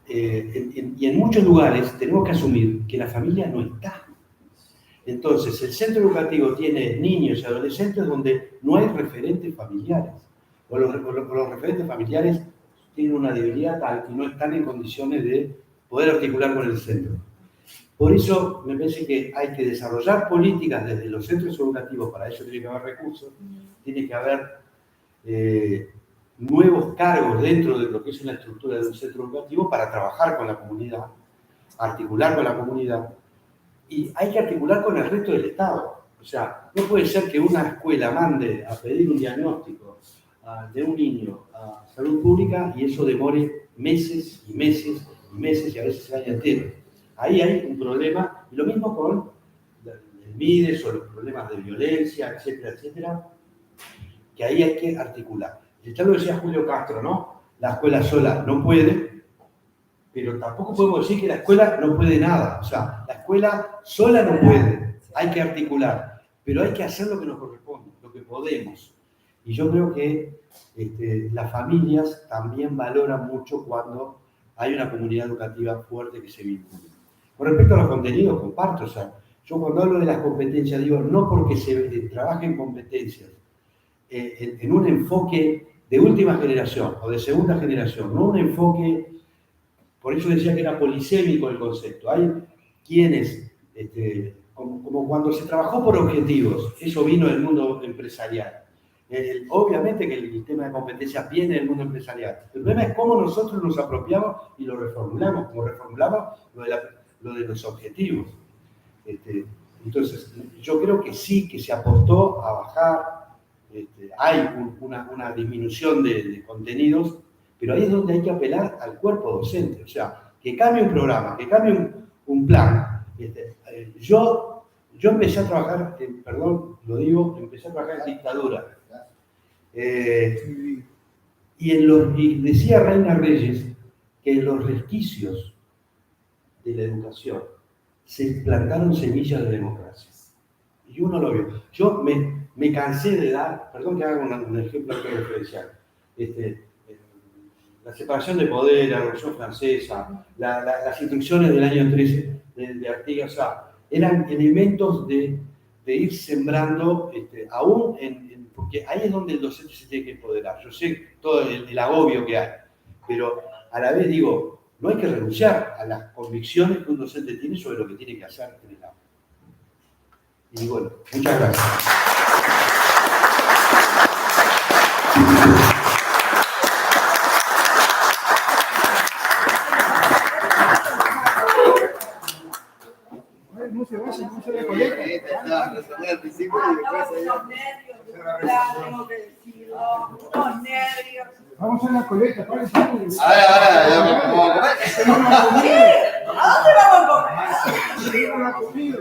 y en muchos lugares tenemos que asumir que la familia no está. Entonces, el centro educativo tiene niños y adolescentes donde no hay referentes familiares, o los referentes familiares tienen una debilidad tal que no están en condiciones de poder articular con el centro. Por eso me parece que hay que desarrollar políticas desde los centros educativos, para eso tiene que haber recursos, tiene que haber nuevos cargos dentro de lo que es una estructura de un centro educativo para trabajar con la comunidad, articular con la comunidad. Y hay que articular con el resto del Estado. O sea, no puede ser que una escuela mande a pedir un diagnóstico de un niño a salud pública y eso demore meses y meses y meses y a veces el año entero. Ahí hay un problema, y lo mismo con el MIDES o los problemas de violencia, etcétera, etcétera, que ahí hay que articular. Ya lo decía Julio Castro, ¿no? La escuela sola no puede, pero tampoco podemos decir que la escuela no puede nada. O sea, la escuela sola no puede, hay que articular, pero hay que hacer lo que nos corresponde, lo que podemos. Y yo creo que las familias también valoran mucho cuando hay una comunidad educativa fuerte que se vincula. Con respecto a los contenidos, comparto. O sea, yo cuando hablo de las competencias digo, no porque se trabaje en competencias, en un enfoque de última generación o de segunda generación, no un enfoque. Por eso decía que era polisémico el concepto. Hay quienes, como cuando se trabajó por objetivos, eso vino del mundo empresarial. Obviamente que el tema de competencias viene del mundo empresarial. El problema es cómo nosotros nos apropiamos y lo reformulamos, como reformulamos lo de los objetivos. Entonces, yo creo que sí, que se apostó a bajar, hay una disminución de contenidos, pero ahí es donde hay que apelar al cuerpo docente, o sea, que cambie un programa, que cambie un plan. Yo empecé a trabajar, empecé a trabajar en dictadura. Y decía Reina Reyes que en los resquicios de la educación se plantaron semillas de democracia. Y uno lo vio. Yo me cansé de dar, perdón que haga un ejemplo referencial, la separación de poder, la Revolución Francesa, las instrucciones del año 13 de Artigas, o sea, eran elementos de de ir sembrando, aún porque ahí es donde el docente se tiene que empoderar. Yo sé todo el agobio que hay, pero a la vez digo, no hay que renunciar a las convicciones que un docente tiene sobre lo que tiene que hacer en el aula. Y bueno, muchas gracias. No se va, no se recolecta. Vamos a la colecta, párense. Ahora, ¿A dónde vamos a comer? Seguimos la comida.